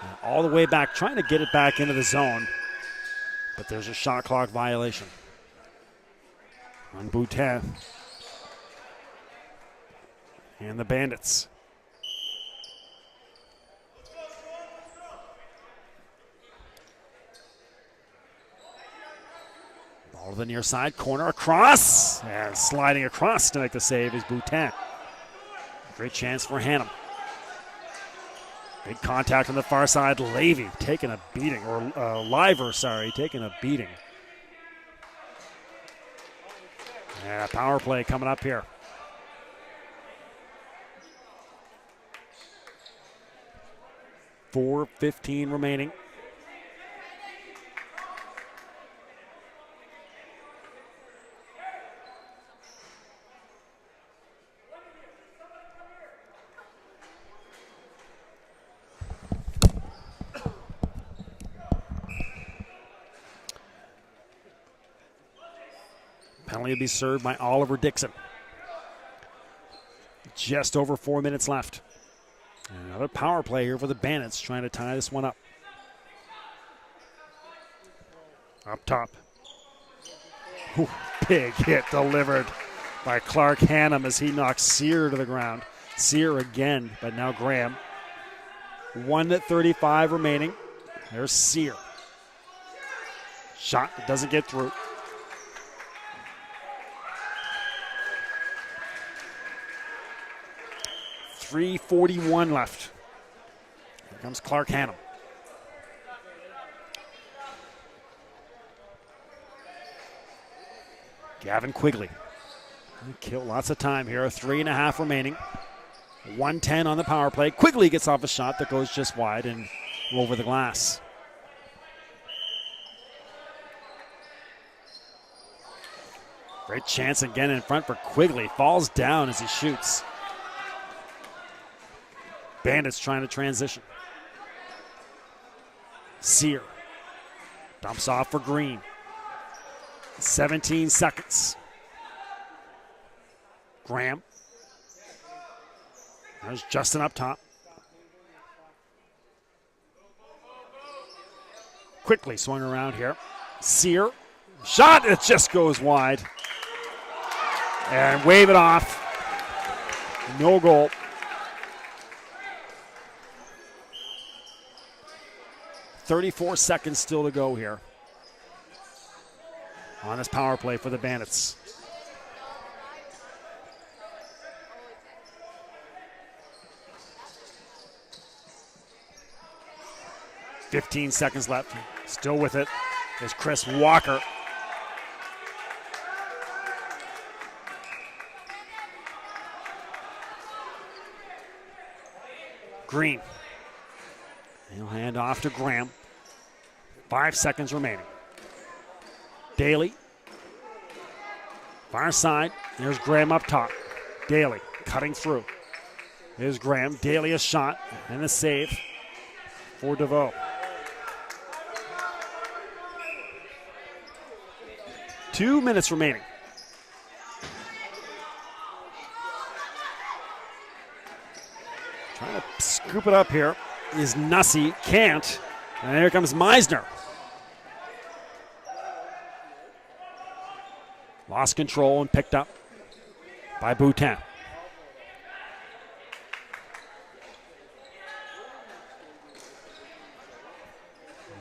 S1: And all the way back, trying to get it back into the zone. But there's a shot clock violation on Boutin and the Bandits. Ball to the near side, corner across, and sliding across to make the save is Boutin. Great chance for Hannum. Big contact on the far side. Levy taking a beating, or Liver, taking a beating. Yeah, power play coming up here. .4:15 remaining. Penalty will be served by Oliver Dixon. Just over 4 minutes left. Another power play here for the Bandits, trying to tie this one up. Up top. Ooh, big hit delivered by Clark Hannum as he knocks Sear to the ground. Sear again, but now Graham. 1:35 remaining. There's Sear. Shot that doesn't get through. .341 left. Here comes Clark Hannum. Gavin Quigley. Kill lots of time here. 3.5 remaining. 1:10 on the power play. Quigley gets off a shot that goes just wide and over the glass. Great chance again in front for Quigley. Falls down as he shoots. Bandits trying to transition. Sear dumps off for Green. 17 seconds. Graham. There's Justin up top. quickly swung around here. Sear, shot, it just goes wide. And wave it off. No goal. .34 seconds still to go here on this power play for the Bandits. .15 seconds left. Still with it is Chris Walker. Green. He'll hand off to Graham. 5 seconds remaining. Daly. Far side. There's Graham up top. Daly cutting through. There's Graham. Daly a shot and a save for DeVoe. 2 minutes remaining. Trying to scoop it up here is Nussey. Can't. And here comes Meisner. Lost control and picked up by Boutin.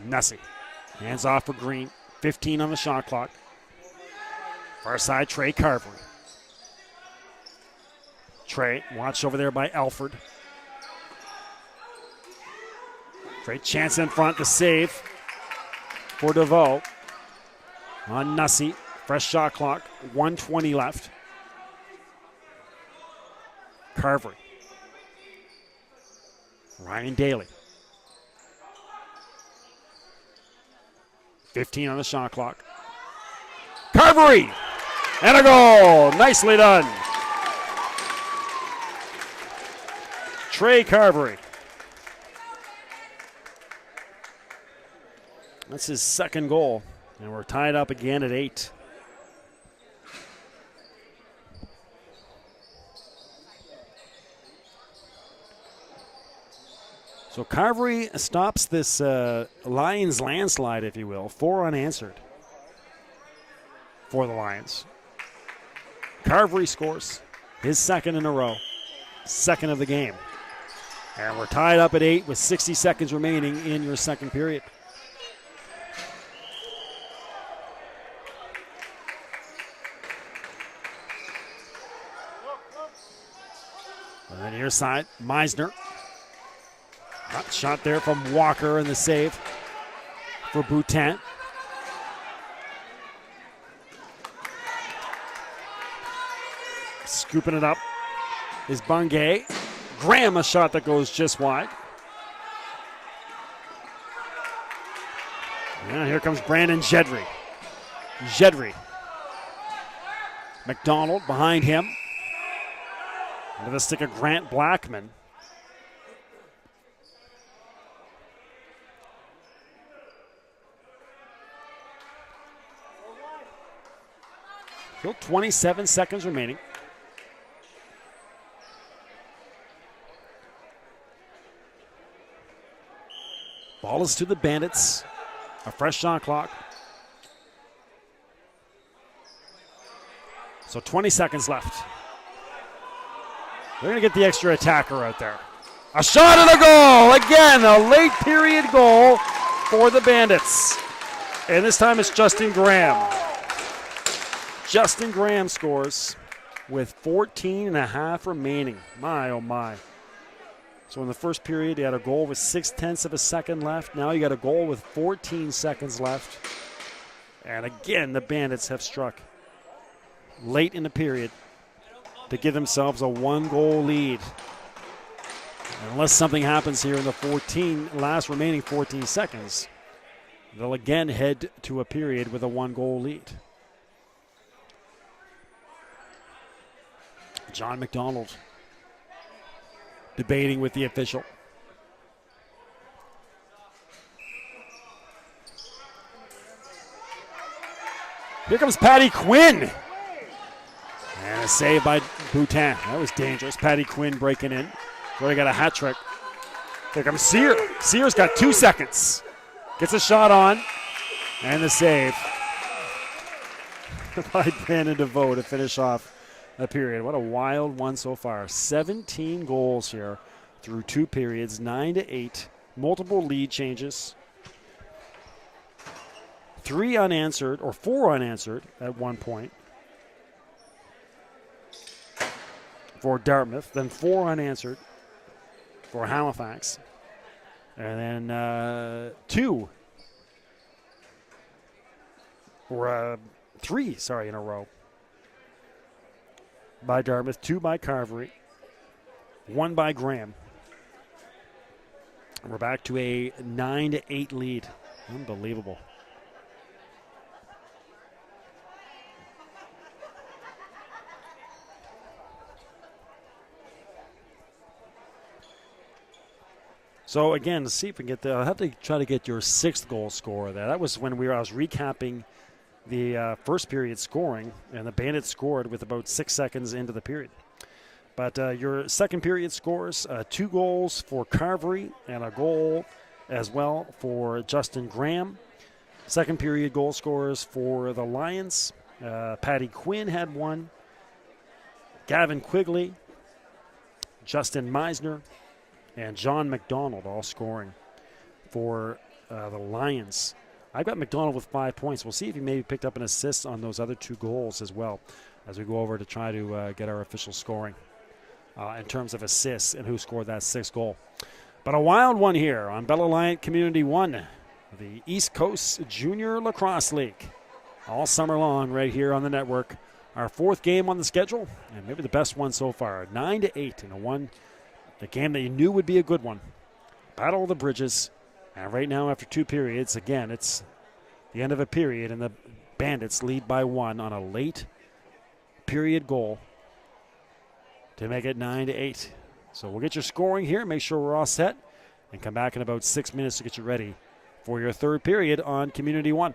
S1: Nussey. Hands off for Green. 15 on the shot clock. Far side, Trey Carvery. Trey watched over there by Alford. Great chance in front to save for DeVoe. On Nussey. Fresh shot clock. 1:20 left. Carvery. Ryan Daly. 15 on the shot clock. Carvery! And a goal! Nicely done. Trey Carvery. That's his second goal. And we're tied up again at 8. So Carvery stops this Lions landslide, if you will. 4 unanswered for the Lions. Carvery scores his second in a row. Second of the game. And we're tied up at 8 with 60 seconds remaining in your second period. And then near side, Meisner. Hot shot there from Walker and the save for Boutin. Scooping it up is Bungay. Graham, a shot that goes just wide. And here comes Brandon Jedry. Jedry. McDonald behind him. Into the stick of Grant Blackman. Still 27 seconds remaining. Ball is to the Bandits. A fresh shot clock. So 20 seconds left. They're going to get the extra attacker out there. A shot and a goal! Again, a late period goal for the Bandits. And this time it's Justin Graham. Justin Graham scores with 14 and a half remaining. My, oh my. So in the first period, you had a goal with 0.6 of a second left. Now you got a goal with 14 seconds left. And again, the Bandits have struck late in the period to give themselves a 1-goal lead. And unless something happens here in the last remaining 14 seconds, they'll again head to a period with a 1-goal lead. John McDonald debating with the official. Here comes Patty Quinn. And a save by Boutin. That was dangerous. Patty Quinn breaking in. Already got a hat trick. Here comes Sear. Sear's got 2 seconds. Gets a shot on, and the save by Brandon DeVoe to finish off the period. What a wild one so far. 17 goals here through 2 periods, 9-8, multiple lead changes. 4 unanswered at one point for Dartmouth, then 4 unanswered for Halifax, and then 3 in a row by Dartmouth, 2 by Carvery, 1 by Graham. We're back to a 9-8 lead. Unbelievable. So again, to see if we can get I'll have to try to get your 6th goal scorer there. That was when I was recapping the first period scoring, and the Bandits scored with about 6 seconds into the period. But your second period scores, 2 goals for Carvery and a goal as well for Justin Graham. Second period goal scorers for the Lions. Paddy Quinn had 1. Gavin Quigley, Justin Meisner, and John McDonald all scoring for the Lions. I've got McDonald with 5 points. We'll see if he maybe picked up an assist on those other 2 goals as well as we go over to try to get our official scoring in terms of assists and who scored that 6th goal. But a wild one here on Alliant Community One, the East Coast Junior Lacrosse League. All summer long right here on the network. Our 4th game on the schedule, and maybe the best one so far. 9-8 in the game that you knew would be a good one. Battle of the Bridges. And right now, after 2 periods, again, it's the end of a period, and the Bandits lead by 1 on a late period goal to make it 9-8. So we'll get your scoring here, make sure we're all set, and come back in about 6 minutes to get you ready for your 3rd period on Community One.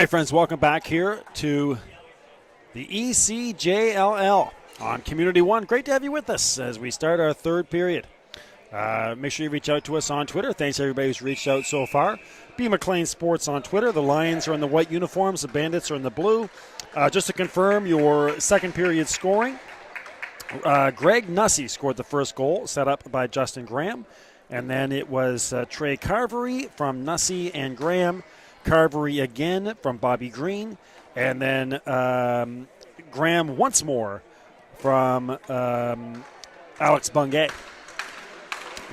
S1: right, friends, welcome back here to the ECJLL on Community One. Great to have you with us as we start our third period. Make sure you reach out to us on Twitter. Thanks to everybody who's reached out so far. B. McLean Sports on Twitter. The Lions are in the white uniforms. The Bandits are in the blue. Just to confirm your second period scoring, Greg Nussey scored the first goal, set up by Justin Graham. And then it was Trey Carvery from Nussey and Graham. Carvery again from Bobby Green. And then Graham once more from Alex Bungay.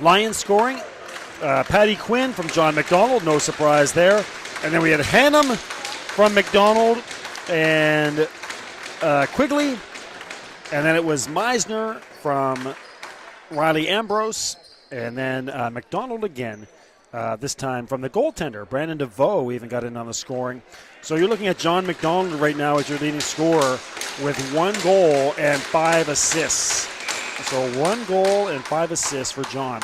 S1: Lions scoring, Paddy Quinn from John McDonald, no surprise there. And then we had Hannum from McDonald and Quigley. And then it was Meisner from Riley Ambrose. And then McDonald again, this time from the goaltender. Brandon DeVoe even got in on the scoring. So you're looking at John McDonald right now as your leading scorer with 1 goal and 5 assists. So 1 goal and 5 assists for John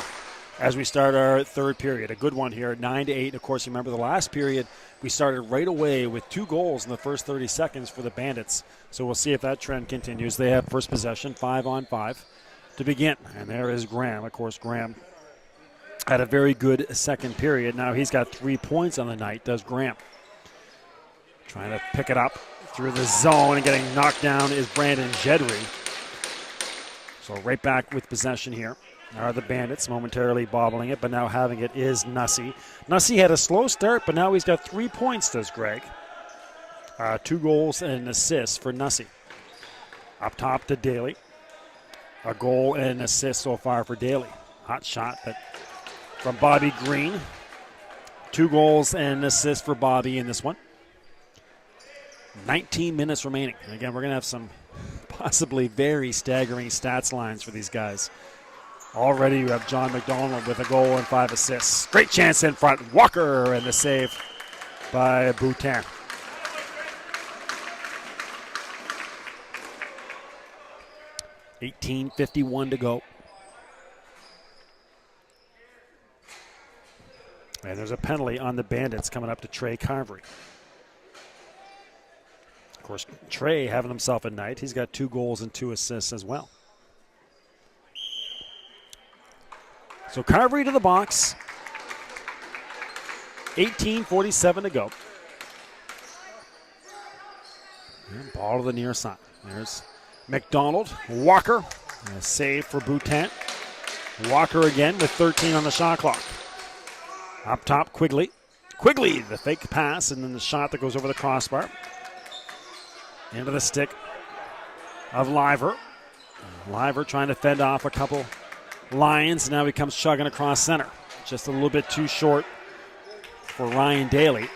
S1: as we start our third period. A good one here, 9-8. Of course, you remember the last period, we started right away with 2 goals in the first 30 seconds for the Bandits. So we'll see if that trend continues. They have first possession, 5-on-5 to begin. And there is Graham. Of course, Graham had a very good second period. Now he's got 3 points on the night, does Graham. Trying to pick it up through the zone and getting knocked down is Brandon Jedry. So right back with possession here are the Bandits, momentarily bobbling it, but now having it is Nussey. Nussey had a slow start, but now he's got 3 points, does Greg. 2 goals and an assist for Nussey. Up top to Daly. A goal and an assist so far for Daly. Hot shot but from Bobby Green. 2 goals and an assist for Bobby in this one. 19 minutes remaining. And again, we're going to have some possibly very staggering stats lines for these guys. Already you have John McDonald with a goal and 5 assists. Great chance in front. Walker and the save by Boutin. $18:51 to go. And there's a penalty on the Bandits coming up to Trey Carvery. Of course, Trey having himself a night. He's got 2 goals and 2 assists as well. So Carvery to the box. 18:47 to go. And ball to the near side. There's McDonald. Walker. A save for Boutin. Walker again with 13 on the shot clock. Up top, Quigley. Quigley, the fake pass, and then the shot that goes over the crossbar. Into the stick of Liver. Liver trying to fend off a couple Lions. Now he comes chugging across center. Just a little bit too short for Ryan Daly.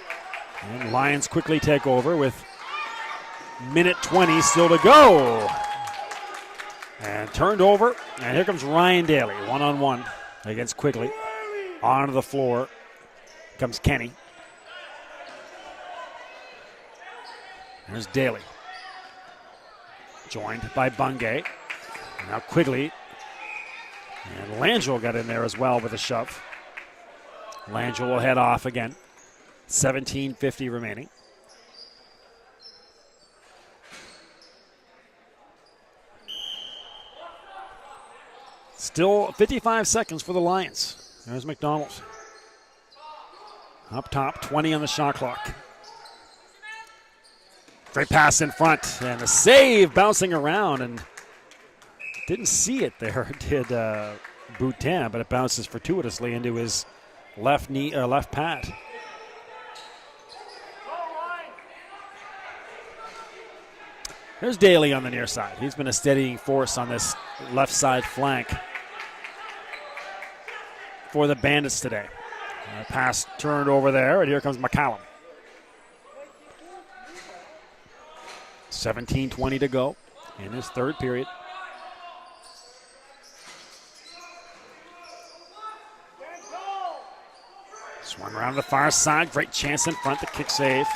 S1: And Lions quickly take over with minute 20 still to go. And turned over. And here comes Ryan Daly, 1-on-1 against Quigley. Onto the floor comes Kenny. There's Daly. Joined by Bungay. Now Quigley. And Langell got in there as well with a shove. Langell will head off again. 17:50 remaining. Still 55 seconds for the Lions. There's McDonald. Up top, 20 on the shot clock. Great pass in front, and a save bouncing around, and didn't see it there, did Boutin, but it bounces fortuitously into his left knee, left pad. There's Daly on the near side. He's been a steadying force on this left side flank for the Bandits today. Pass turned over there, and here comes McCallum. 17:20 to go in his third period. Swung around the far side. Great chance in front. The kick save.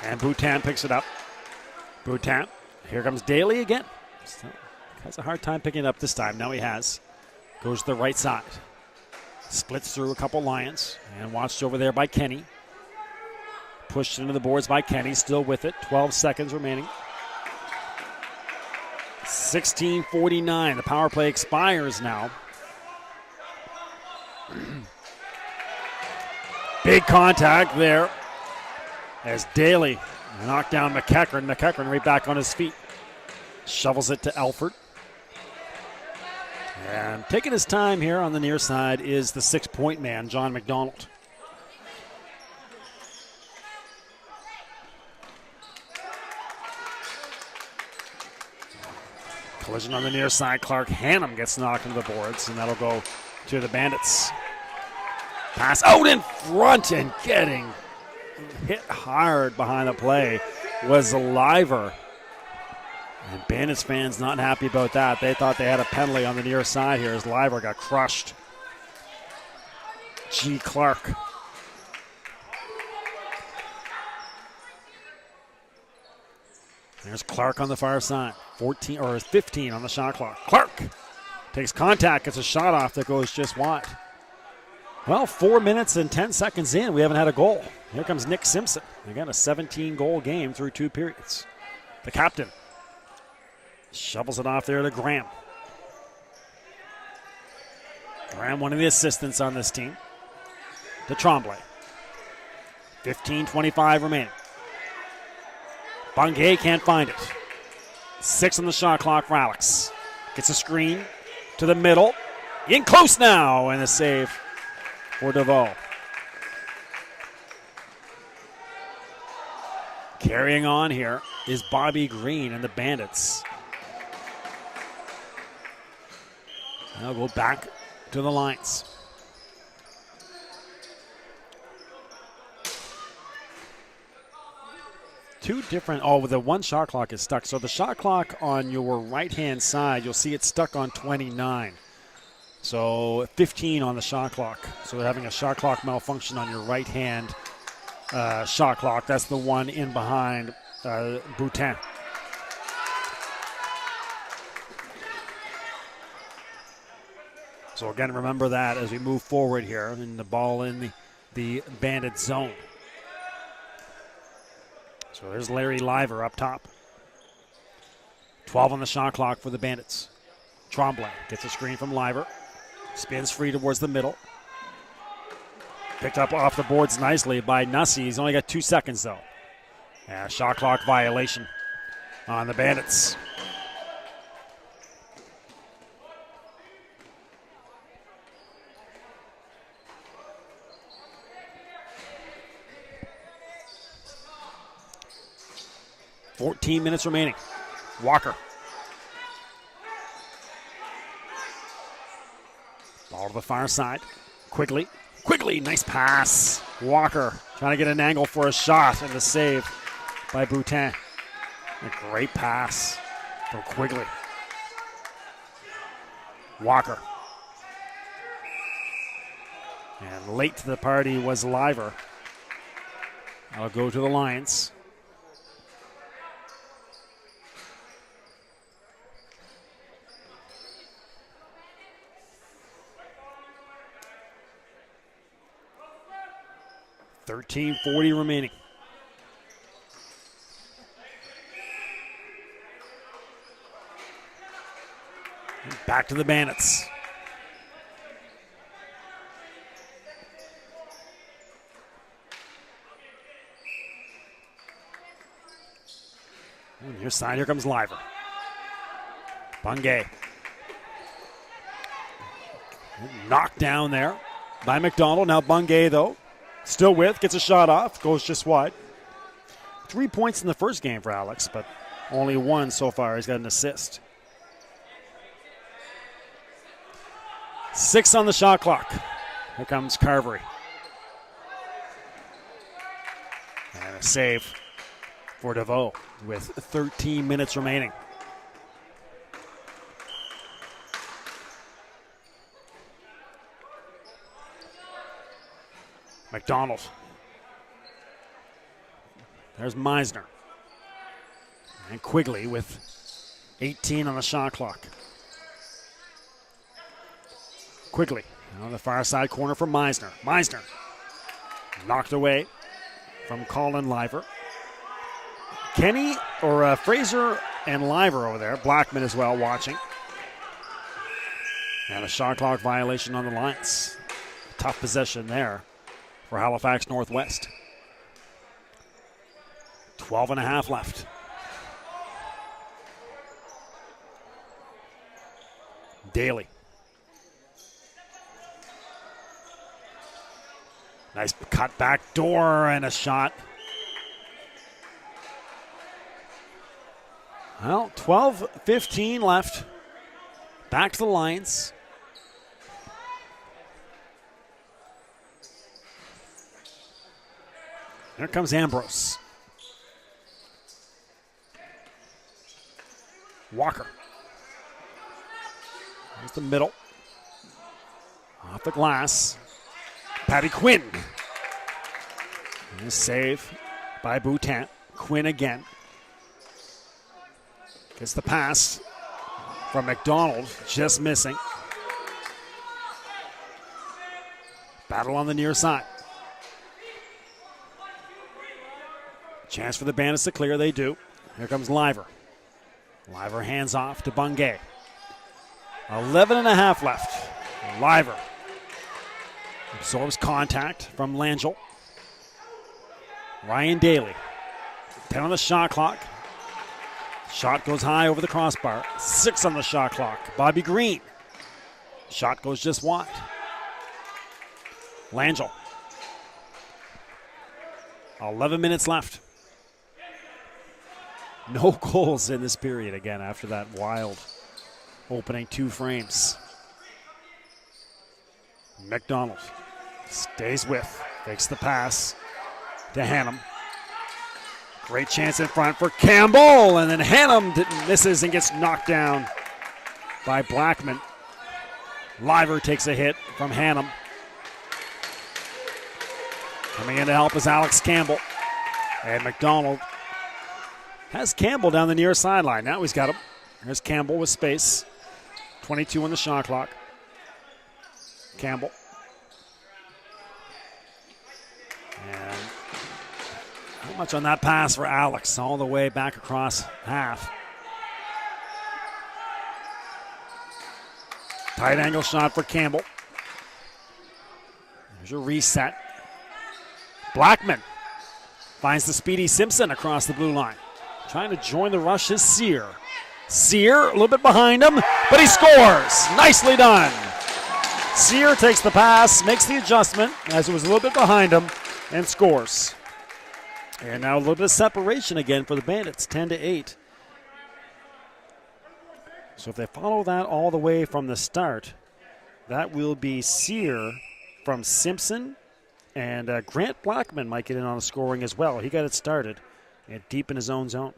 S1: And Boutin picks it up. Boutin. Here comes Daly again. Still has a hard time picking it up this time. Now he has. Goes to the right side. Splits through a couple Lions. And watched over there by Kenny. Pushed into the boards by Kenny, still with it. 12 seconds remaining. 16:49. The power play expires now. Big contact there as Daly knocked down McEachern. McEachern right back on his feet. Shovels it to Elford. And taking his time here on the near side is the 6-point man, John McDonald. Collision on the near side. Clark Hannum gets knocked into the boards, and that'll go to the Bandits. Pass out in front and getting hit hard behind the play was Liver. And Bandits fans not happy about that. They thought they had a penalty on the near side here as Liver got crushed. G. Clark. There's Clark on the far side. 15 on the shot clock. Clark takes contact, gets a shot off that goes just wide. Well, 4 minutes and 10 seconds in, we haven't had a goal. Here comes Nick Simpson. Again, a 17-goal game through 2 periods. The captain shovels it off there to Graham. Graham, one of the assistants on this team. To Tremblay. 15:25 remaining. Bungay can't find it. 6 on the shot clock for Alex. Gets a screen to the middle. In close now, and a save for DeVoe. Carrying on here is Bobby Green and the Bandits. They'll go back to the lines. Two different, the one shot clock is stuck. So the shot clock on your right-hand side, you'll see it's stuck on 29. So 15 on the shot clock. So they're having a shot clock malfunction on your right-hand shot clock. That's the one in behind Boutin. So again, remember that as we move forward here, and the ball in the Bandit zone. So there's Larry Liver up top. 12 on the shot clock for the Bandits. Tremblay gets a screen from Liver. Spins free towards the middle. Picked up off the boards nicely by Nussey. He's only got 2 seconds, though. Yeah, shot clock violation on the Bandits. .14 minutes remaining. Walker. Ball to the far side. Quickly, nice pass. Walker trying to get an angle for a shot, and the save by Boutin. A great pass from Quigley. Walker. And late to the party was Liver. I'll go to the Lions. .40 remaining. Back to the Bandits. On your side, here comes Liver. Bungay. Knocked down there by McDonald. Now Bungay, though. Still with, gets a shot off, goes just wide. 3 points in the first game for Alex, but only 1 so far. He's got an assist. 6 on the shot clock. Here comes Carvery. And a save for DeVoe with 13 minutes remaining. McDonald. There's Meisner. And Quigley with 18 on the shot clock. Quigley on the far side corner for Meisner. Meisner knocked away. from Colin Liver. Fraser and Liver over there. Blackman as well watching. And a shot clock violation on the Lions. Tough possession there for Halifax Northwest. 12 and a half left. Daly. Nice cut back door and a shot. Well, 12-15 left. Back to the Lions. Here comes Ambrose. Walker. Here's the middle. Off the glass. Patty Quinn. And a save by Boutin. Quinn again. Gets the pass from McDonald. Just missing. Battle on the near side. Chance for the Bandits to clear. They do. Here comes Liver. Liver hands off to Bungay. 11 and a half left. Liver absorbs contact from Langell. Ryan Daly. 10 on the shot clock. Shot goes high over the crossbar. 6 on the shot clock. Bobby Green. Shot goes just wide. Langell. 11 minutes left. No goals in this period again after that wild opening 2 frames. McDonald stays with, fakes the pass to Hannum. Great chance in front for Campbell, and then Hannum misses and gets knocked down by Blackman. Liver takes a hit from Hannum. Coming in to help is Alex Campbell. And McDonald has Campbell down the near sideline. Now he's got him. There's Campbell with space. 22 on the shot clock. Campbell. And not much on that pass for Alex. All the way back across half. Tight angle shot for Campbell. There's your reset. Blackman finds the speedy Simpson across the blue line. Trying to join the rush is Sear. Sear, a little bit behind him, but he scores. Nicely done. Sear takes the pass, makes the adjustment as it was a little bit behind him, and scores. And now a little bit of separation again for the Bandits, 10-8. So if they follow that all the way from the start, that will be Sear from Simpson, and Grant Blackman might get in on the scoring as well. He got it started and deep in his own zone.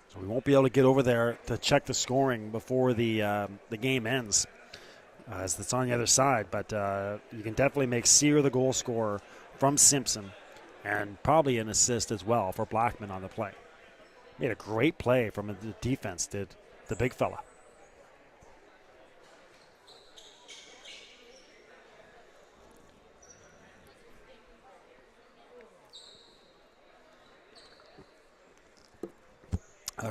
S1: So we won't be able to get over there to check the scoring before the game ends, as it's on the other side. But you can definitely make Sear the goal scorer from Simpson, and probably an assist as well for Blackman on the play. Made a great play from the defense, did the big fella.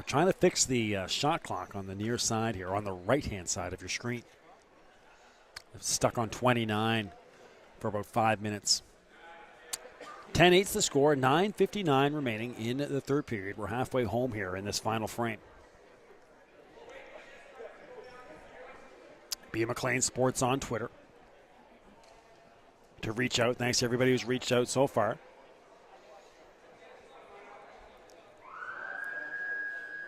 S1: Trying to fix the shot clock on the near side here, on the right-hand side of your screen. It's stuck on 29 for about 5 minutes. 10-8's the score, 9:59 remaining in the third period. We're halfway home here in this final frame. B. McLean Sports on Twitter to reach out. Thanks to everybody who's reached out so far.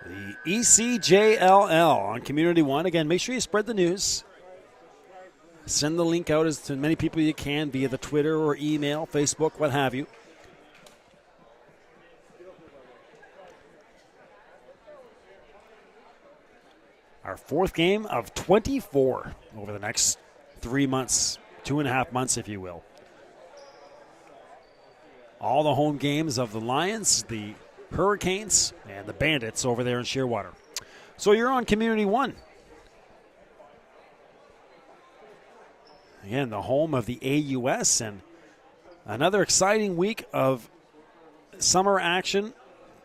S1: The ECJLL on Community One. Again, make sure you spread the news. Send the link out to as many people you can via the Twitter or email, Facebook, what have you. Our fourth game of 24 over the next 3 months, 2.5 months, if you will. All the home games of the Lions, the Hurricanes, and the Bandits over there in Shearwater. So you're on Community One. Again, the home of the AUS, and another exciting week of summer action,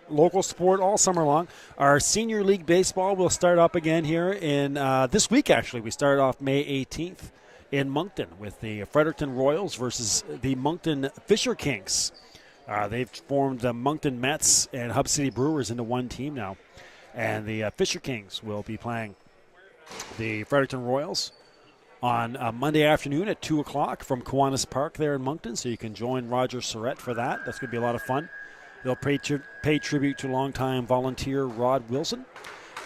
S1: local sport all summer long. Our Senior League Baseball will start up again here in this week, actually. We start off May 18th in Moncton with the Fredericton Royals versus the Moncton Fisher Kings. They've formed the Moncton Mets and Hub City Brewers into one team now. And the Fisher Kings will be playing the Fredericton Royals on Monday afternoon at 2 o'clock from Kiwanis Park there in Moncton. So you can join Roger Surrett for that. That's going to be a lot of fun. They'll pay tribute to longtime volunteer Rod Wilson.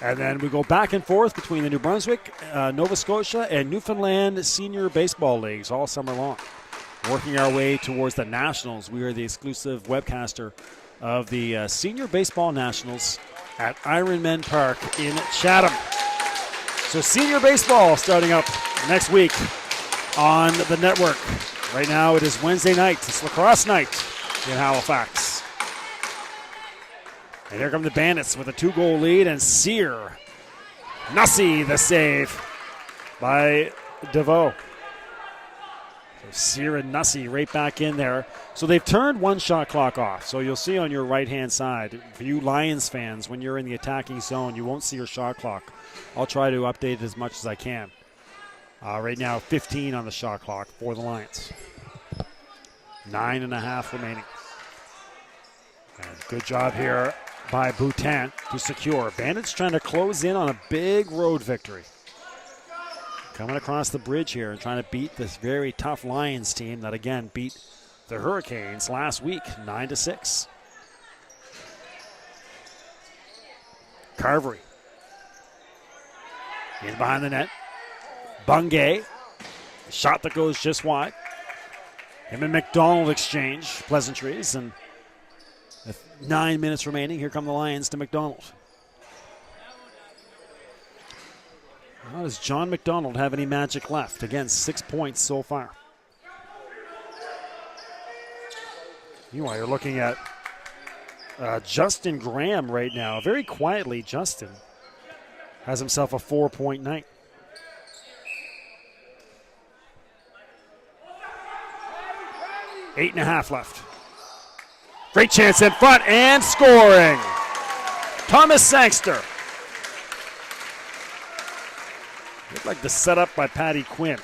S1: And then we go back and forth between the New Brunswick, Nova Scotia, and Newfoundland Senior Baseball Leagues all summer long. Working our way towards the Nationals. We are the exclusive webcaster of the Senior Baseball Nationals at Ironman Park in Chatham. So Senior Baseball starting up next week on the network. Right now it is Wednesday night. It's lacrosse night in Halifax. And here come the Bandits with a 2-goal lead, and Sear Nussey the save by DeVoe. So Sear and Nussey right back in there. So they've turned one shot clock off. So you'll see on your right-hand side, for you Lions fans, when you're in the attacking zone, you won't see your shot clock. I'll try to update it as much as I can. Right now, 15 on the shot clock for the Lions. 9.5 remaining. And good job here by Boutin to secure. Bandits trying to close in on a big road victory. Coming across the bridge here and trying to beat this very tough Lions team that, again, beat the Hurricanes last week, 9-6. Carvery. In behind the net. Bungay. Shot that goes just wide. Him and McDonald exchange pleasantries, and with 9 minutes remaining, here come the Lions to McDonald. How does John McDonald have any magic left? Again, 6 points so far. Meanwhile, you're looking at Justin Graham right now. Very quietly, Justin has himself a 4-point night. Eight and a half left. Great chance in front and scoring. Thomas Sangster. Looked like the setup by Patty Quinn.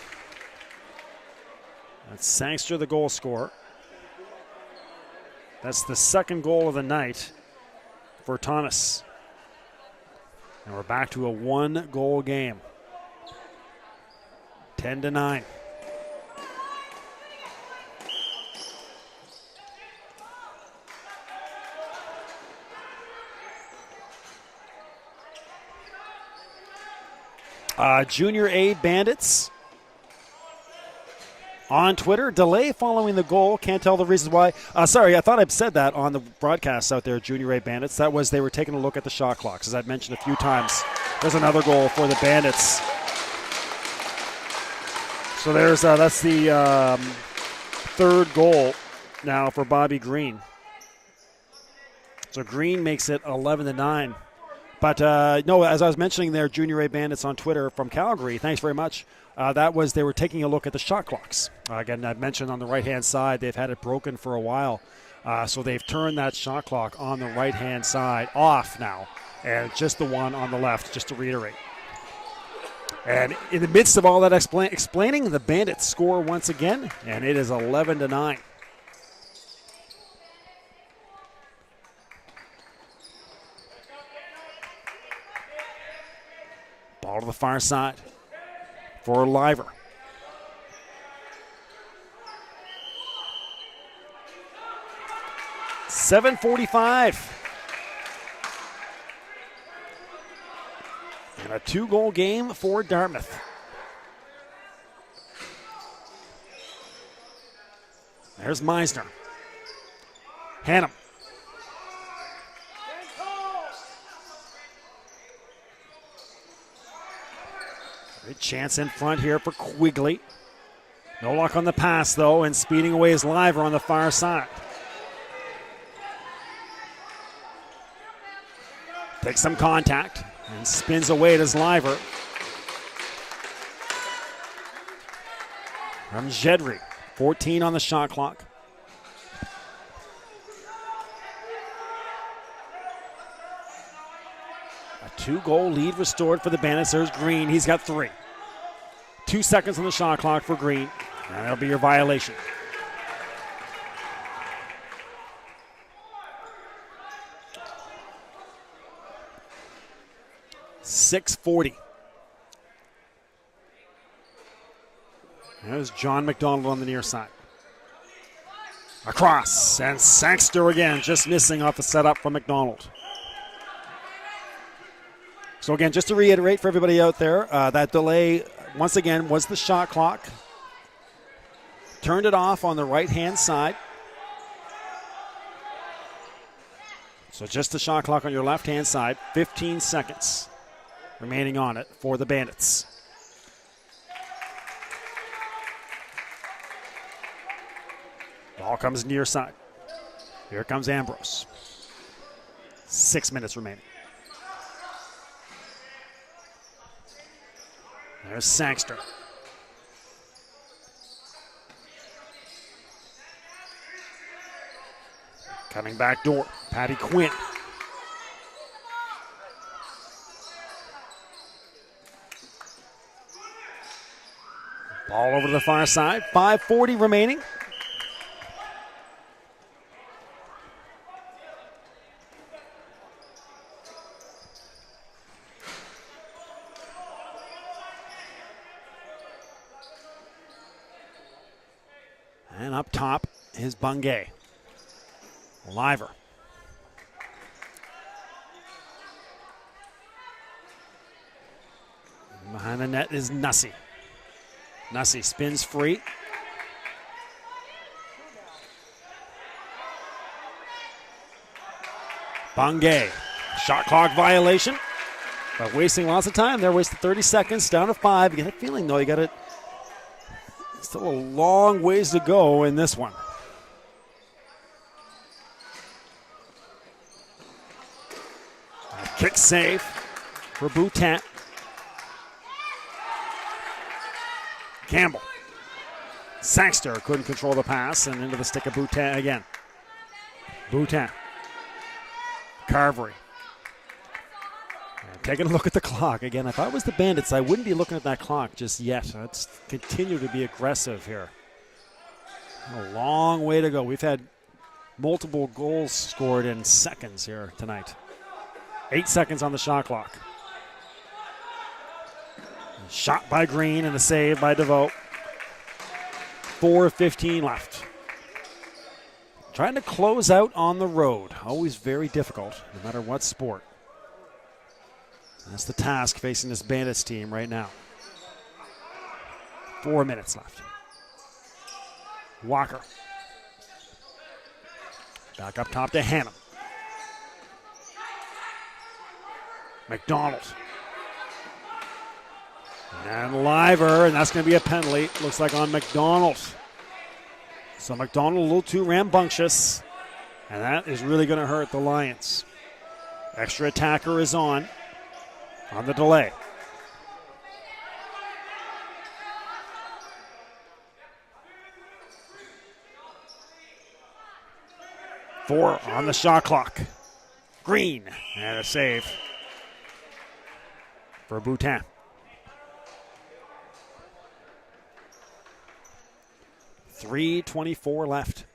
S1: That's Sangster, the goal scorer. That's the second goal of the night for Thomas. And we're back to a 1-goal game. 10-9. Junior A Bandits on Twitter. Delay following the goal. Can't tell the reasons why. Sorry, I thought I'd said that on the broadcast out there, Junior A Bandits. That was they were taking a look at the shot clocks. As I've mentioned a few times, there's another goal for the Bandits. So there's that's the third goal now for Bobby Green. So Green makes it 11-9. But, no, as I was mentioning there, Junior A Bandits on Twitter from Calgary, thanks very much. That was they were taking a look at the shot clocks. Again, I've mentioned on the right-hand side, they've had it broken for a while. So they've turned that shot clock on the right-hand side off now. And just the one on the left, just to reiterate. And in the midst of all that explaining, the Bandits score once again, and it is 11-9. Ball to the far side for Liver. .745. And a 2-goal game for Dartmouth. There's Meisner. Hannum. Great chance in front here for Quigley. No luck on the pass, though, and speeding away is Liver on the far side. Takes some contact and spins away to Liver. from Jedry. 14 on the shot clock. A 2-goal lead restored for the Bandits. There's Green. He's got 3. 2 seconds on the shot clock for Green. And that'll be your violation. .640. There's John McDonald on the near side. Across, and Sangster again, just missing off the setup from McDonald. So again, just to reiterate for everybody out there, that delay, once again, was the shot clock. Turned it off on the right-hand side. So just the shot clock on your left-hand side. 15 seconds remaining on it for the Bandits. Ball comes near side. Here comes Ambrose. 6 minutes remaining. There's Sangster. Coming back door, Patty Quinn. Ball over to the far side. 5:40 remaining. And up top is Bungay. Liver. Behind the net is Nussey. Nussey spins free. Bungay. Shot clock violation. But wasting lots of time there. Wasted 30 seconds. Down to 5. You get a feeling, though, you got it. Still a long ways to go in this one. Kick save for Boutin. Campbell. Sangster couldn't control the pass and into the stick of Boutin again. Boutin. Carvery. And taking a look at the clock. Again, if I was the Bandits, I wouldn't be looking at that clock just yet. Let's continue to be aggressive here. A long way to go. We've had multiple goals scored in seconds here tonight. 8 seconds on the shot clock. Shot by Green and a save by DeVoe. 4:15 left. Trying to close out on the road. Always very difficult, no matter what sport. That's the task facing this Bandits team right now. 4 minutes left. Walker. Back up top to Hannum. McDonald. And Liver, and that's going to be a penalty. Looks like on McDonald. So McDonald a little too rambunctious, and that is really going to hurt the Lions. Extra attacker is on the delay. Four on the shot clock. Green, and a save for Boutin. .324 left.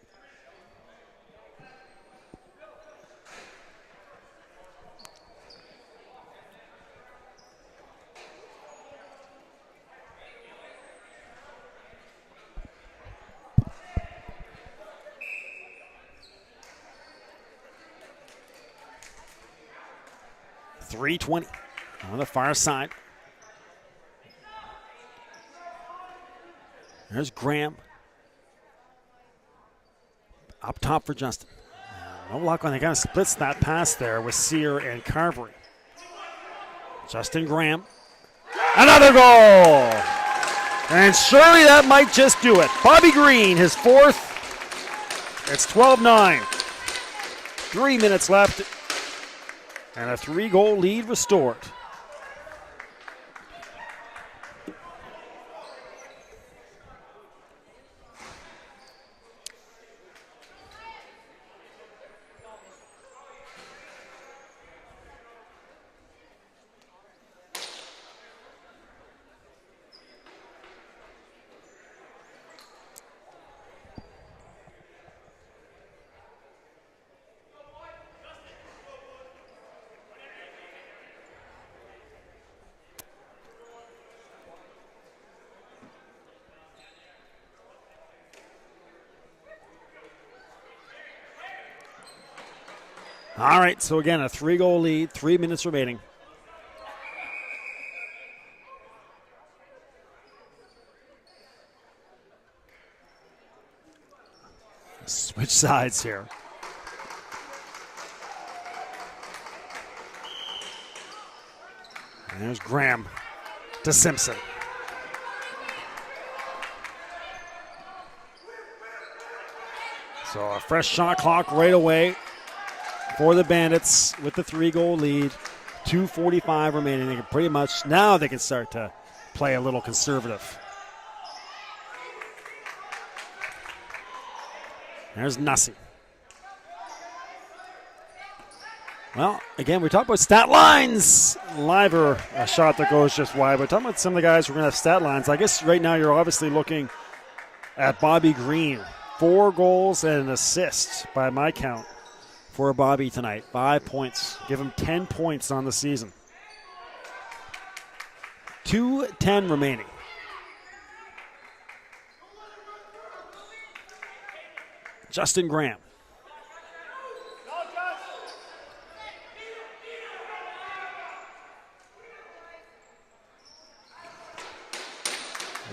S1: .320 on the far side. There's Graham. Up top for Justin. No luck on. They kind of splits that pass there with Sear and Carvery. Justin Graham. Another goal! And surely that might just do it. Bobby Green, his fourth. It's 12-9. 3 minutes left. And a 3-goal lead restored. All right, so again, a 3-goal lead, 3 minutes remaining. Switch sides here. And there's Graham to Simpson. So a fresh shot clock right away for the Bandits with the 3-goal lead. 2:45 remaining. They can pretty much, now they can start to play a little conservative. There's Nussie. Well, again, we talked about stat lines. Liver, a shot that goes just wide. But talking about some of the guys who are going to have stat lines, I guess right now you're obviously looking at Bobby Green. 4 goals and an assist by my count for Bobby tonight. 5 points. Give him 10 points on the season. 2:10 remaining. Justin Graham.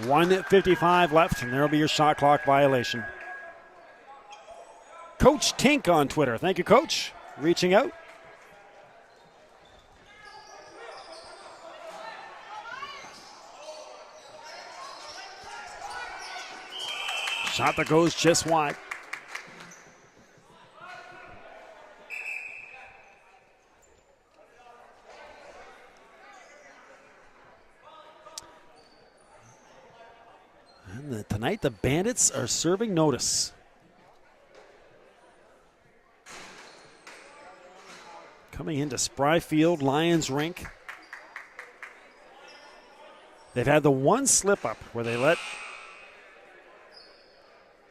S1: .155 left, and there will be your shot clock violation. Coach Tink on Twitter. Thank you, Coach. Reaching out. Shot that goes just wide. And tonight the Bandits are serving notice. Coming into Spryfield Lions Rink. They've had the one slip-up where they let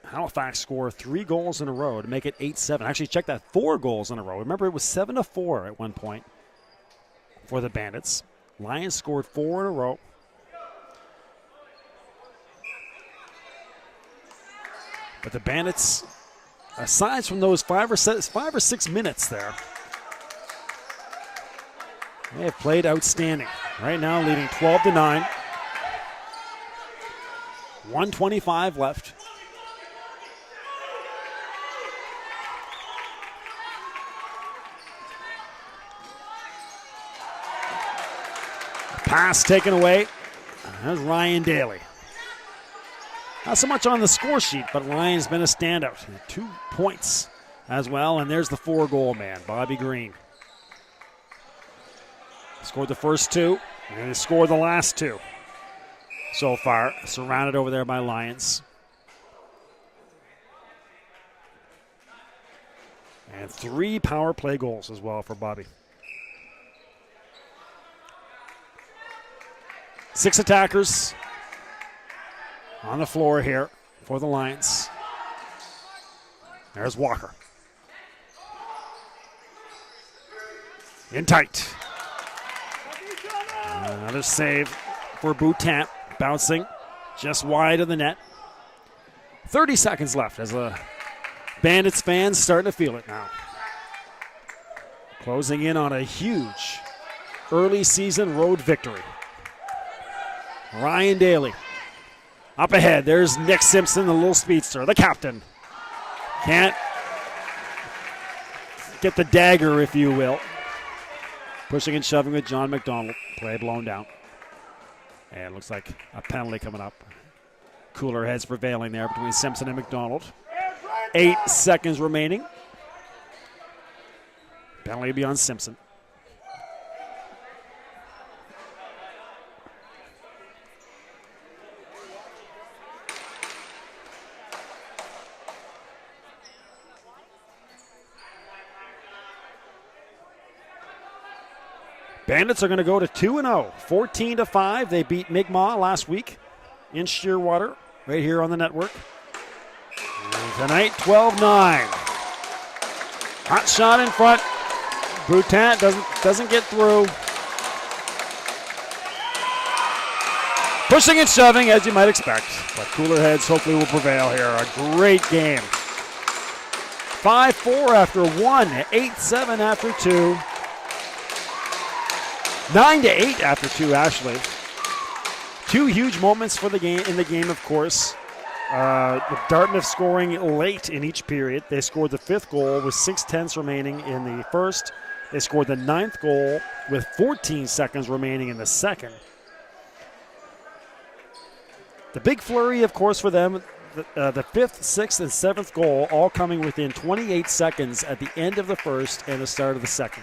S1: Halifax score 3 goals in a row to make it 8-7. Actually, check that, 4 goals in a row. Remember, it was 7-4 at one point for the Bandits. Lions scored 4 in a row. But the Bandits, aside from those 5 or 6 minutes there, they have played outstanding. Right now, leading 12-9. 1:25 left. Pass taken away. There's Ryan Daly. Not so much on the score sheet, but Ryan's been a standout. 2 points as well, and there's the 4-goal man, Bobby Green. Scored the first 2, and he scored the last 2 so far. Surrounded over there by Lions. And 3 power play goals as well for Bobby. 6 attackers on the floor here for the Lions. There's Walker. In tight. Another save for Boutin, bouncing just wide of the net. 30 seconds left as the Bandits fans starting to feel it now. Closing in on a huge early season road victory. Ryan Daly up ahead. There's Nick Simpson, the little speedster, the captain. Can't get the dagger, if you will. Pushing and shoving with John McDonald. Play blown down. And it looks like a penalty coming up. Cooler heads prevailing there between Simpson and McDonald. 8 seconds remaining. Penalty will be on Simpson. Bandits are going to go to 2-0, 14-5. They beat Mi'kmaq last week in Shearwater, right here on the network. And tonight, 12-9. Hot shot in front. Boutin doesn't get through. Pushing and shoving, as you might expect. But cooler heads hopefully will prevail here. A great game 5-4 after 1, 8-7 after 2, 9-8 after 2, actually. Two huge moments for the game in the game, of course. Dartmouth scoring late in each period. They scored the 5th goal with 6:10 remaining in the first. They scored the 9th goal with 14 seconds remaining in the second. The big flurry, of course, for them, the 5th, 6th, and 7th goal all coming within 28 seconds at the end of the first and the start of the second.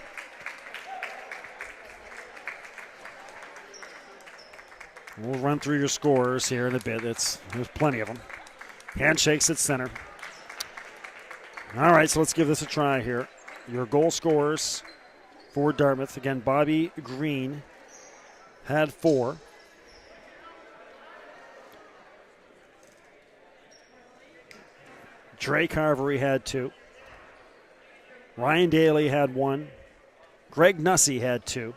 S1: We'll run through your scores here in a bit. There's plenty of them. Handshakes at center. All right, so let's give this a try here. Your goal scorers for Dartmouth. Again, Bobby Green had 4. Drake Carvery had 2. Ryan Daly had 1. Greg Nussey had 2.